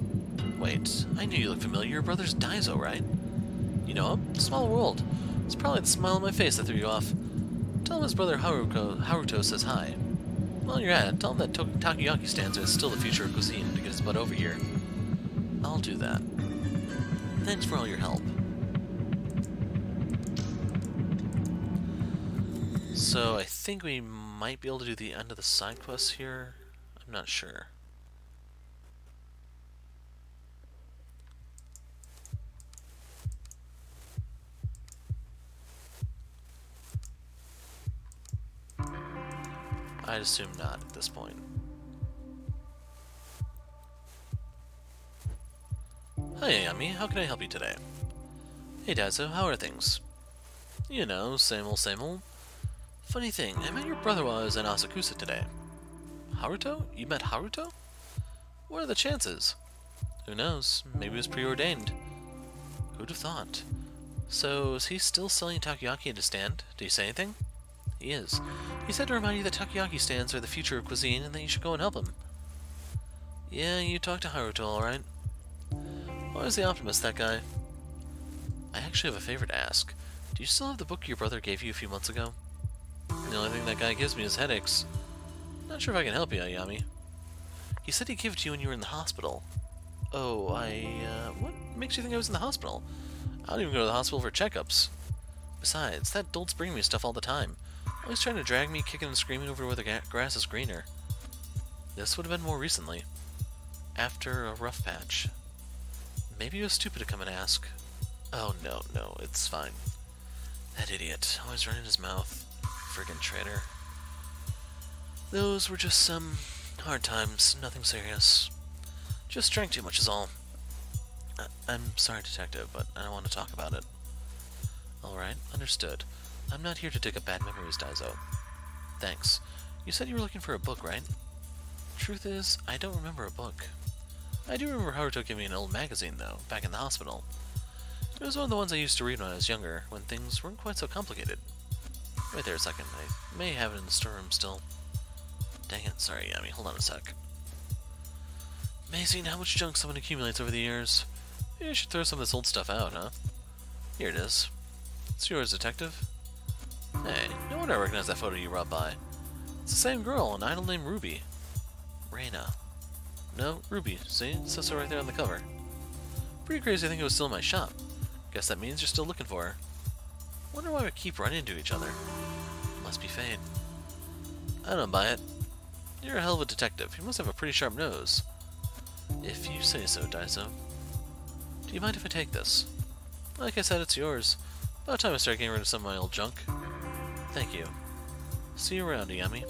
Wait, I knew you looked familiar. Your brother's Daiso, right? You know him? Small world. It's probably the smile on my face that threw you off. Tell him his brother Haruto says hi. While you're at it, tell him that takoyaki stands are still the future of cuisine to get his butt over here. I'll do that. Thanks for all your help. So I think we might be able to do the end of the side quests here. I'm not sure. I'd assume not at this point. Hi, Ayami. How can I help you today? Hey, Daiso. How are things? You know, same old, same old. Funny thing, I met your brother while I was in Asakusa today. Haruto? You met Haruto? What are the chances? Who knows? Maybe he was preordained. Who'd have thought? So, is he still selling takoyaki at his stand? Did he say anything? He is. He said to remind you that takoyaki stands are the future of cuisine and that you should go and help him. Yeah, you talked to Haruto, alright. Always the optimist, that guy. I actually have a favor to ask. Do you still have the book your brother gave you a few months ago? The only thing that guy gives me is headaches. Not sure if I can help you, Ayami. He said he gave it to you when you were in the hospital. Oh, what makes you think I was in the hospital? I don't even go to the hospital for checkups. Besides, that dolt's bringing me stuff all the time. Always trying to drag me, kicking and screaming over where the grass is greener. This would have been more recently. After a rough patch. Maybe it was stupid to come and ask. Oh, no, it's fine. That idiot. Always running his mouth. Friggin' traitor. Those were just some hard times. Nothing serious. Just drank too much is all. I'm sorry, Detective, but I don't want to talk about it. Alright, understood. I'm not here to dig up bad memories, Daizo. Thanks. You said you were looking for a book, right? Truth is, I don't remember a book. I do remember Haruto giving me an old magazine, though, back in the hospital. It was one of the ones I used to read when I was younger, when things weren't quite so complicated. Wait there a second, I may have it in the storeroom still. Dang it, sorry, Yami, hold on a sec. Amazing how much junk someone accumulates over the years. Maybe I should throw some of this old stuff out, huh? Here it is. It's yours, Detective. Hey, no wonder I recognize that photo you brought by. It's the same girl, an idol named Ruby. Reina. No, Ruby, see? It says so right there on the cover. Pretty crazy I think it was still in my shop. Guess that means you're still looking for her. Wonder why we keep running into each other. Must be fate. I don't buy it. You're a hell of a detective. You must have a pretty sharp nose. If you say so, Daiso. Do you mind if I take this? Like I said, it's yours. About time I start getting rid of some of my old junk. Thank you. See you around, Yami.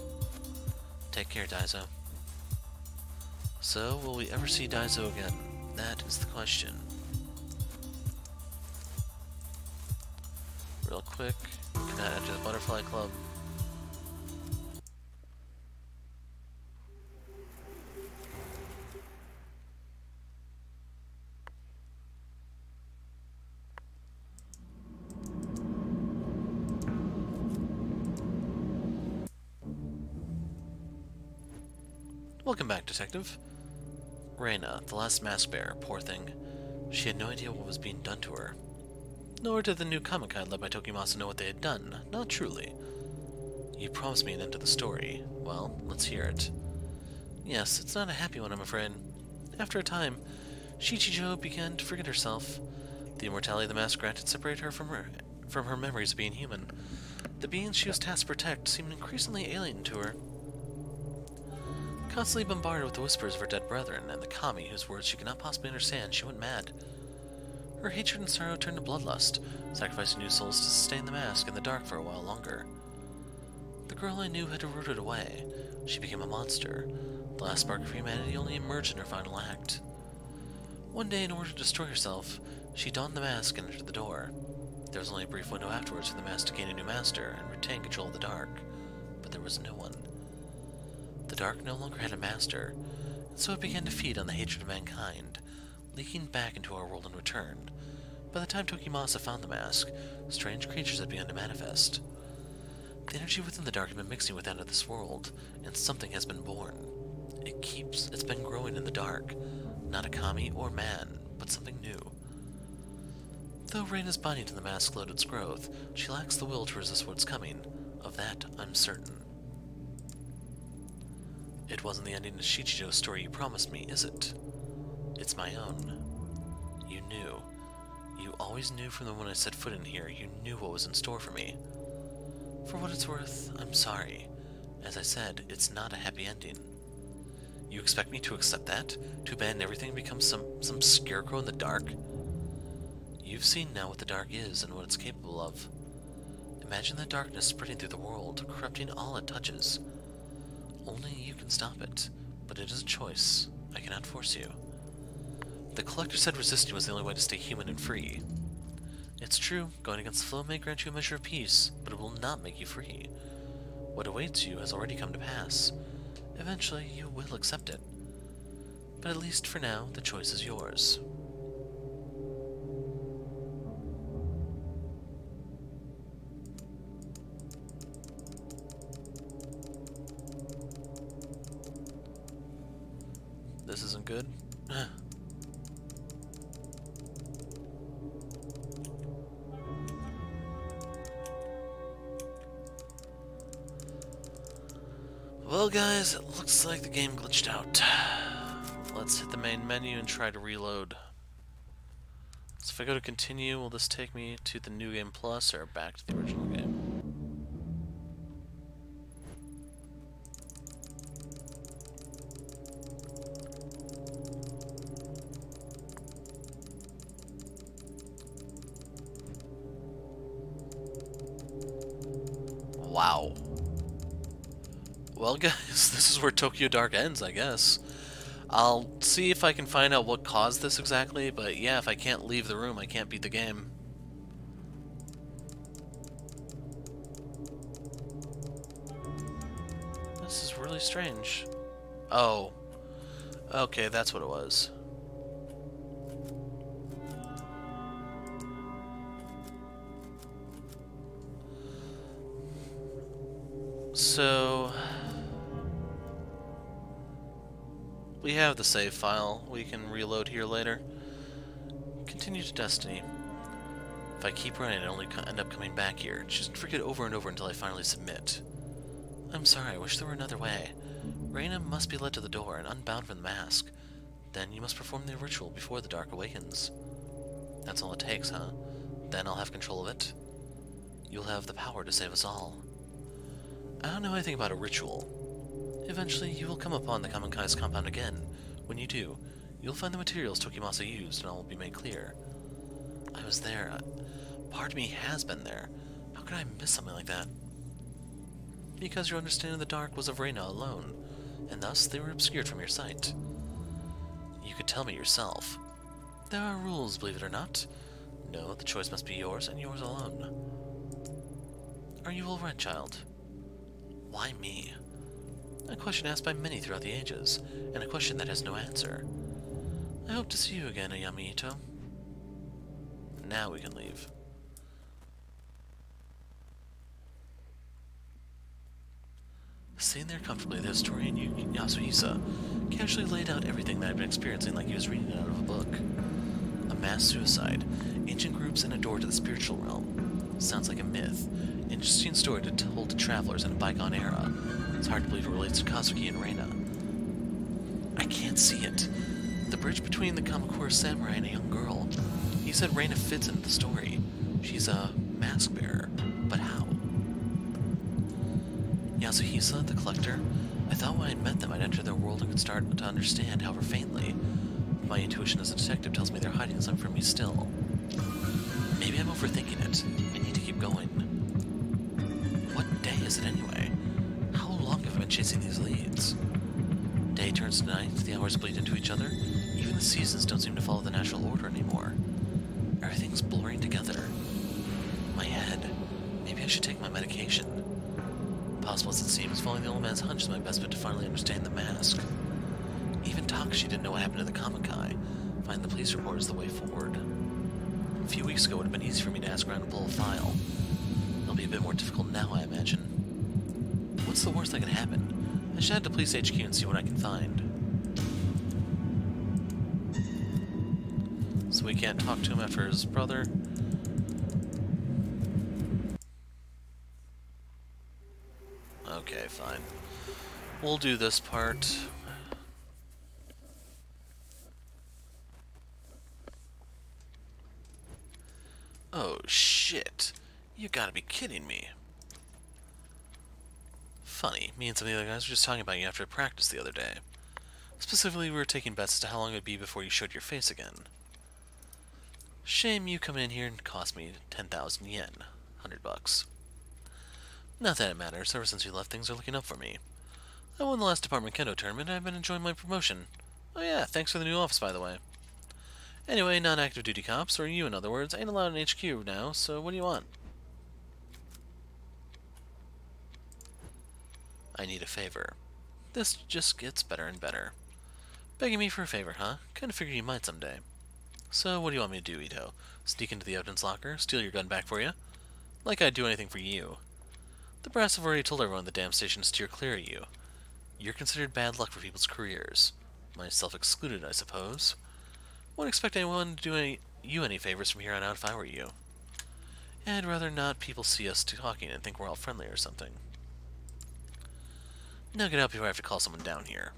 Take care, Daiso. So, will we ever see Daiso again? That is the question. Real quick, we can add to the Butterfly Club. Welcome back, Detective. Reina, the last mask bearer, poor thing. She had no idea what was being done to her. Nor did the new Kamikai led by Tokimasa know what they had done. Not truly. You promised me an end to the story. Well, let's hear it. Yes, it's not a happy one, I'm afraid. After a time, Shichijo began to forget herself. The immortality the mask granted separated her from her memories of being human. The beings she was tasked to protect seemed increasingly alien to her. Constantly bombarded with the whispers of her dead brethren and the kami whose words she could not possibly understand, she went mad. Her hatred and sorrow turned to bloodlust, sacrificing new souls to sustain the mask in the dark for a while longer. The girl I knew had eroded away. She became a monster. The last spark of humanity only emerged in her final act. One day, in order to destroy herself, she donned the mask and entered the door. There was only a brief window afterwards for the mask to gain a new master and retain control of the dark, but there was no one. The dark no longer had a master, and so it began to feed on the hatred of mankind, leaking back into our world in return. By the time Tokimasa found the mask, strange creatures had begun to manifest. The energy within the dark had been mixing with that of this world, and something has been born. It's been growing in the dark. Not a kami or man, but something new. Though Reina's binding to the mask slowed its growth, she lacks the will to resist what's coming. Of that, I'm certain. It wasn't the ending to Shichijo's story you promised me, is it? It's my own. You knew. You always knew from the moment I set foot in here, you knew what was in store for me. For what it's worth, I'm sorry. As I said, it's not a happy ending. You expect me to accept that? To abandon everything and become some scarecrow in the dark? You've seen now what the dark is and what it's capable of. Imagine the darkness spreading through the world, corrupting all it touches. Only you can stop it, but it is a choice. I cannot force you. The Collector said resisting was the only way to stay human and free. It's true, going against the flow may grant you a measure of peace, but it will not make you free. What awaits you has already come to pass. Eventually, you will accept it. But at least for now, the choice is yours. This isn't good. Well guys, it looks like the game glitched out. Let's hit the main menu and try to reload. So if I go to continue, will this take me to the New Game Plus or back to the original game? Wow. Well, guys, this is where Tokyo Dark ends, I guess. I'll see if I can find out what caused this exactly, but yeah, if I can't leave the room, I can't beat the game. This is really strange. Oh. Okay, that's what it was. So... we have the save file. We can reload here later. Continue to Destiny. If I keep running, I only end up coming back here. Just forget over and over until I finally submit. I'm sorry, I wish there were another way. Reina must be led to the door and unbound from the mask. Then you must perform the ritual before the dark awakens. That's all it takes, huh? Then I'll have control of it. You'll have the power to save us all. I don't know anything about a ritual. Eventually, you will come upon the Kaminkai's compound again. When you do, you'll find the materials Tokimasa used, and all will be made clear. I was there. Part of me has been there. How could I miss something like that? Because your understanding of the dark was of Reina alone, and thus they were obscured from your sight. You could tell me yourself. There are rules, believe it or not. No, the choice must be yours, and yours alone. Are you all right, child? Why me? A question asked by many throughout the ages, and a question that has no answer. I hope to see you again, Ayami-ito. Now we can leave. Sitting there comfortably, the historian Yazuka casually laid out everything that I'd been experiencing like he was reading it out of a book. A mass suicide, ancient groups, and a door to the spiritual realm. Sounds like a myth. Interesting story told to travelers in a bygone era. It's hard to believe it relates to Kazuki and Reina. I can't see it. The bridge between the Kamakura samurai and a young girl. He said Reina fits into the story. She's a mask bearer. But how? Yazuka, the collector? I thought when I'd met them I'd enter their world and could start to understand, however faintly. My intuition as a detective tells me they're hiding something from me still. Maybe I'm overthinking it. I need to keep going. What day is it anyway? How long have I been chasing these leads? Day turns to night, the hours bleed into each other. Even the seasons don't seem to follow the natural order anymore. Everything's blurring together. My head. Maybe I should take my medication. Possible as it seems, following the old man's hunch is my best bet to finally understand the mask. Even Takashi didn't know what happened to the Kamikai. Finding the police report is the way forward. A few weeks ago it would have been easy for me to ask around and pull a file. It'll be a bit more difficult now, I imagine. What's the worst that could happen? I should head to Police HQ and see what I can find. So we can't talk to him after his brother. Okay, fine. We'll do this part. Oh, shit. You gotta be kidding me. Funny, me and some of the other guys were just talking about you after practice the other day. Specifically, we were taking bets as to how long it would be before you showed your face again. Shame you coming in here and cost me 10,000 yen. $100. Not that it matters, ever since you left things are looking up for me. I won the last Department Kendo tournament and I've been enjoying my promotion. Oh yeah, thanks for the new office, by the way. Anyway, non-active duty cops, or you in other words, ain't allowed in HQ now, so what do you want? I need a favor. This just gets better and better. Begging me for a favor, huh? Kinda figured you might someday. So, what do you want me to do, Ito? Sneak into the evidence locker, steal your gun back for you? Like I'd do anything for you. The brass have already told everyone in the damn station to steer clear of you. You're considered bad luck for people's careers. Myself excluded, I suppose. Wouldn't expect anyone to do you any favors from here on out if I were you. I'd rather not people see us talking and think we're all friendly or something. Now get out before I have to call someone down here.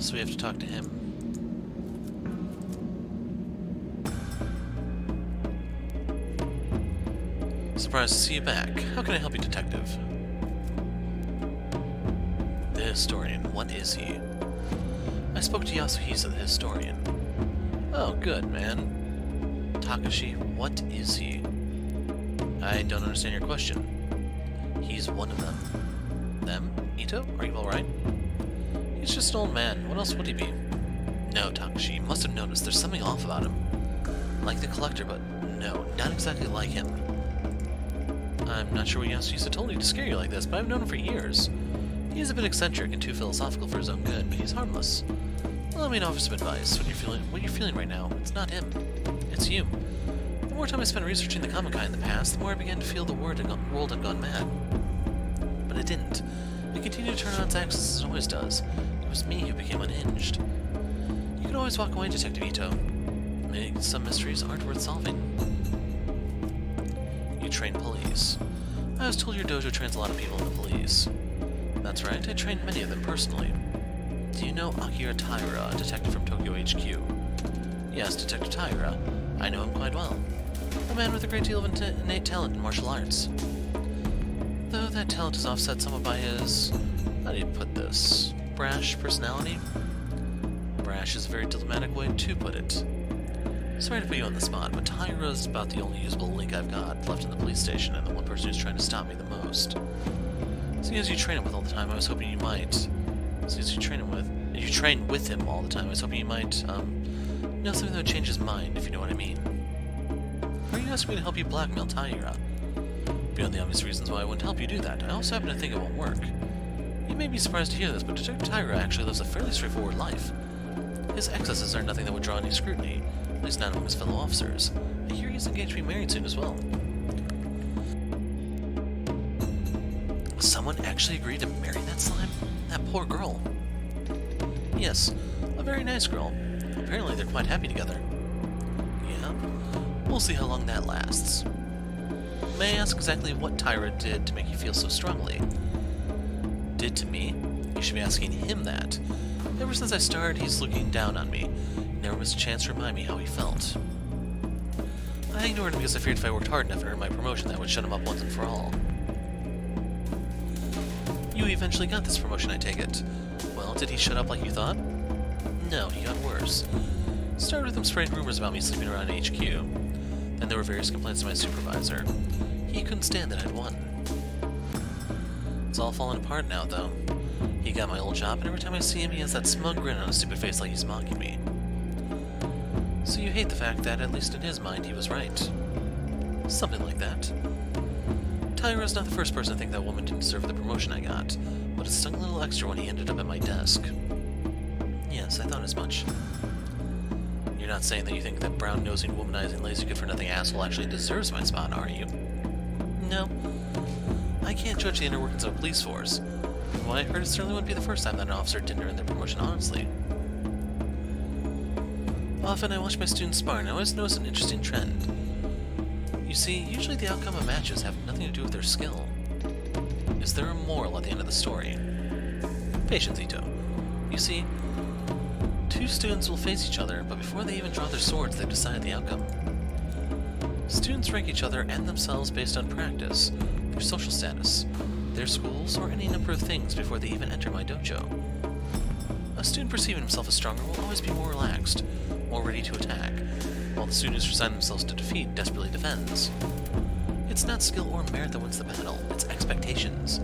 so we have to talk to him. Surprised to see you back. How can I help you, Detective? The historian. What is he? I spoke to Yazuka, the historian. Oh, good, man. Takashi, what is he? I don't understand your question. He's one of them. Them? Ito? Are you alright? He's just an old man. What else would he be? No, Takashi, you must have noticed there's something off about him. Like the Collector, but no, not exactly like him. I'm not sure what Yazuka told you to scare you like this, but I've known him for years. He's a bit eccentric and too philosophical for his own good, but he's harmless. Let me offer some advice. What you're feeling right now, it's not him. It's you. The more time I spent researching the Kabukicho in the past, the more I began to feel the world had gone mad. But it didn't. It continued to turn on its axis as it always does. It was me who became unhinged. You can always walk away, Detective Ito. Maybe some mysteries aren't worth solving. You train police. I was told your dojo trains a lot of people in the police. That's right, I trained many of them personally. Do you know Akira Taira, a detective from Tokyo HQ? Yes, Detective Taira. I know him quite well. A man with a great deal of innate talent in martial arts. Though that talent is offset somewhat by his... how do you put this? Brash personality? Brash is a very diplomatic way to put it. Sorry to put you on the spot, but Taira is about the only usable link I've got left in the police station, and the one person who's trying to stop me the most. Seeing as you train him with all the time, I was hoping you might... Since you train with him all the time, I was hoping you might, know something that would change his mind, if you know what I mean. Are you asking me to help you blackmail Taira? Beyond the obvious reasons why I wouldn't help you do that, I also happen to think it won't work. You may be surprised to hear this, but Detective Taira actually lives a fairly straightforward life. His excesses are nothing that would draw any scrutiny, at least not among his fellow officers. I hear he's engaged to be married soon as well. Someone actually agreed to marry that slime? That poor girl. Yes, a very nice girl. Apparently they're quite happy together. Yeah? We'll see how long that lasts. May I ask exactly what Taira did to make you feel so strongly? Did to me? You should be asking him that. Ever since I started, he's looking down on me. He never missed a chance to remind me how he felt. I ignored him because I feared if I worked hard enough to earn my promotion, that would shut him up once and for all. You eventually got this promotion, I take it. Well, did he shut up like you thought? No, he got worse. Started with him spreading rumors about me sleeping around HQ. Then there were various complaints to my supervisor. He couldn't stand that I'd won. It's all falling apart now, though. He got my old job, and every time I see him, he has that smug grin on his stupid face like he's mocking me. So you hate the fact that, at least in his mind, he was right. Something like that. Taira's not the first person to think that woman didn't deserve the promotion I got, but it stung a little extra when he ended up at my desk. Yes, I thought as much. You're not saying that you think that brown-nosing, womanizing, lazy, good-for-nothing asshole actually deserves my spot, are you? No. I can't judge the inner workings of a police force. From what I heard, it certainly wouldn't be the first time that an officer didn't earn their promotion honestly. Often I watch my students spar, and I always notice an interesting trend. You see, usually the outcome of matches have nothing to do with their skill. Is there a moral at the end of the story? Patience, Ito. You see, two students will face each other, but before they even draw their swords, they've decided the outcome. Students rank each other and themselves based on practice, their social status, their schools, or any number of things before they even enter my dojo. A student perceiving himself as stronger will always be more relaxed, more ready to attack, while the student who's resigned themselves to defeat desperately defends. It's not skill or merit that wins the battle, it's expectations.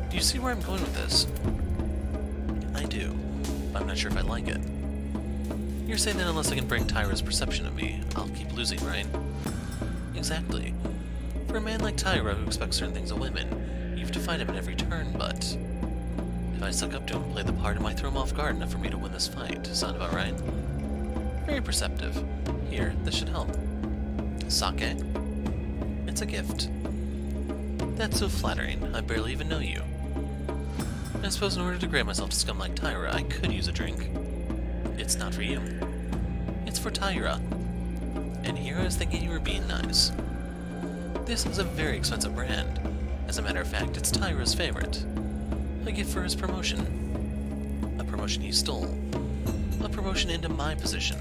Do you see where I'm going with this? I do, but I'm not sure if I like it. You're saying that unless I can break Taira's perception of me, I'll keep losing, right? Exactly. For a man like Taira who expects certain things of women, you have to fight him at every turn, but... if I suck up to him and play the part, it might throw him off guard enough for me to win this fight. Sound about right? Very perceptive. Here, this should help. Sake? It's a gift. That's so flattering. I barely even know you. I suppose in order to grade myself to scum like Taira, I could use a drink. It's not for you. It's for Taira. And here I was thinking you were being nice. This is a very expensive brand. As a matter of fact, it's Taira's favorite. A gift for his promotion. A promotion he stole. a promotion into my position.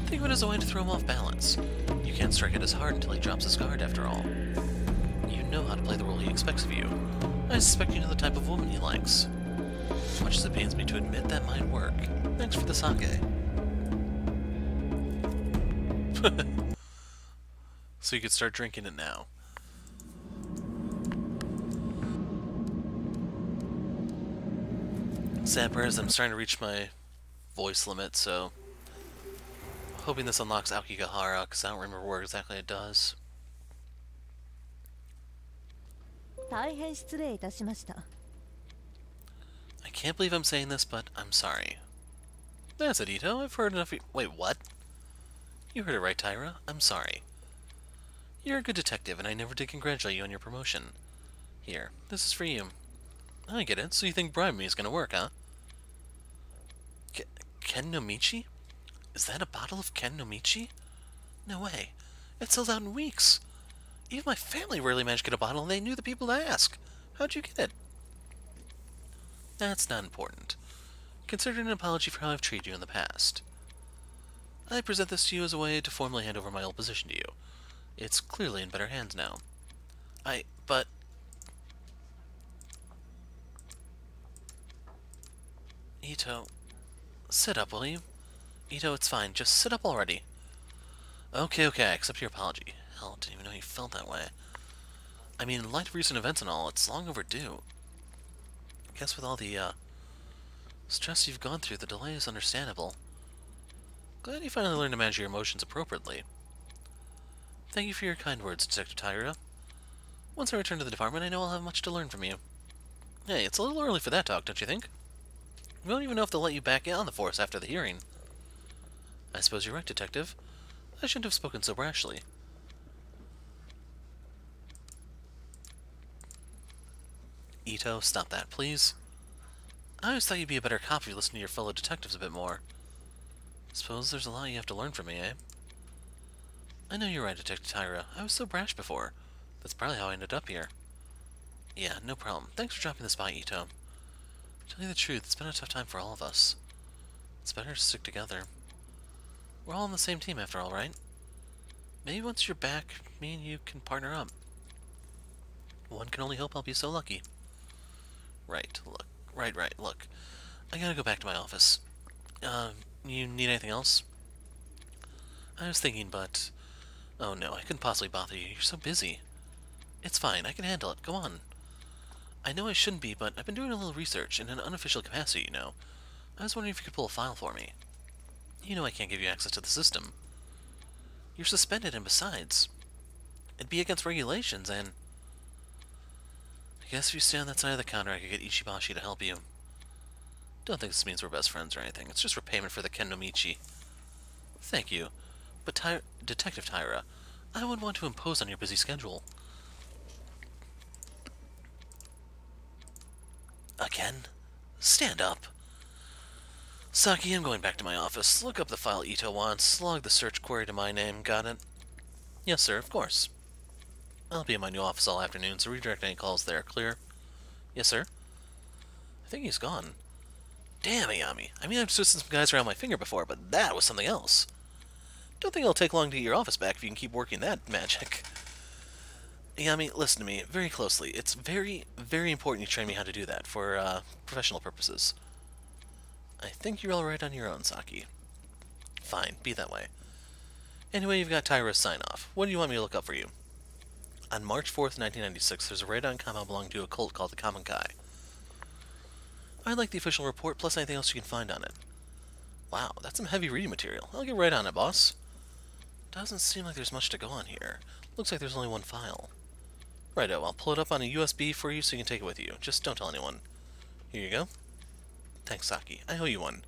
Think of it as a way to throw him off balance. You can't strike it as hard until he drops his guard, after all. You know how to play the role he expects of you. I suspect you know the type of woman he likes. Much as it pains me to admit, that might work. Thanks for the sake. So you could start drinking it now. Sad part is I'm starting to reach my voice limit, so hoping this unlocks Aokigahara, because I don't remember where exactly it does. I can't believe I'm saying this, but I'm sorry. That's it, Ito. I've heard enough. Wait, what? You heard it right, Tyra. I'm sorry. You're a good detective, and I never did congratulate you on your promotion. Here, this is for you. I get it. So you think bribing me is gonna work, huh? Ken no Michi? Is that a bottle of Ken no Michi? No way. It sells out in weeks. Even my family rarely managed to get a bottle, and they knew the people to ask. How'd you get it? That's not important. Consider it an apology for how I've treated you in the past. I present this to you as a way to formally hand over my old position to you. It's clearly in better hands now. But... Ito, sit up, will you? Ito, it's fine. Just sit up already. Okay, I accept your apology. Hell, didn't even know you felt that way. I mean, in light of recent events and all, it's long overdue. I guess with all the, stress you've gone through, the delay is understandable. Glad you finally learned to manage your emotions appropriately. Thank you for your kind words, Detective Tyra. Once I return to the department, I know I'll have much to learn from you. Hey, it's a little early for that talk, don't you think? We don't even know if they'll let you back in on the force after the hearing. I suppose you're right, Detective. I shouldn't have spoken so brashly. Ito, stop that, please. I always thought you'd be a better cop if you listened to your fellow detectives a bit more. Suppose there's a lot you have to learn from me, eh? I know you're right, Detective Tyra. I was so brash before. That's probably how I ended up here. Yeah, no problem. Thanks for dropping this by, Ito. To tell you the truth, it's been a tough time for all of us. It's better to stick together. We're all on the same team after all, right? Maybe once you're back, me and you can partner up. One can only hope I'll be so lucky. Right, look. Look. I gotta go back to my office. You need anything else? I was thinking, but... Oh no, I couldn't possibly bother you. You're so busy. It's fine, I can handle it. Go on. I know I shouldn't be, but I've been doing a little research in an unofficial capacity, you know. I was wondering if you could pull a file for me. You know I can't give you access to the system. You're suspended, and besides, it'd be against regulations, and... I guess if you stay on that side of the counter, I could get Ichibashi to help you. Don't think this means we're best friends or anything. It's just repayment for the Ken no Michi. Thank you. But Detective Tyra, I wouldn't want to impose on your busy schedule. Again? Stand up. Saki, I'm going back to my office. Look up the file Ito wants. Log the search query to my name. Got it? Yes, sir, of course. I'll be in my new office all afternoon, so redirect any calls there. Clear? Yes, sir. I think he's gone. Damn, Ayami. I mean, I've twisted some guys around my finger before, but that was something else. Don't think it'll take long to get your office back if you can keep working that magic. Ayami, listen to me very closely. It's very, very important you train me how to do that for professional purposes. I think you're alright on your own, Saki. Fine, be that way. Anyway, you've got Tyra's sign-off. What do you want me to look up for you? On March 4th, 1996, there's a raid on compound belonging to a cult called the Kabukicho. I'd like the official report, plus anything else you can find on it. Wow, that's some heavy reading material. I'll get right on it, boss. Doesn't seem like there's much to go on here. Looks like there's only one file. Righto, I'll pull it up on a USB for you so you can take it with you. Just don't tell anyone. Here you go. Thanks, Saki. I owe you one.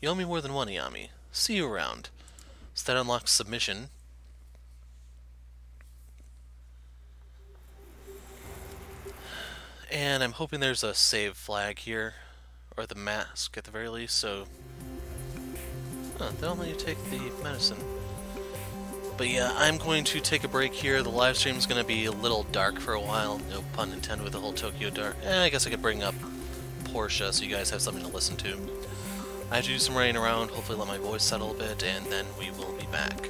You owe me more than one, Ayami. See you around. So that unlocks submission. And I'm hoping there's a save flag here, or the mask at the very least, so... Huh, they don't let you take the medicine. But yeah, I'm going to take a break here. The live stream's going to be a little dark for a while. No pun intended with the whole Tokyo dark. I guess I could bring up Portia so you guys have something to listen to. I have to do some running around, hopefully let my voice settle a bit, and then we will be back.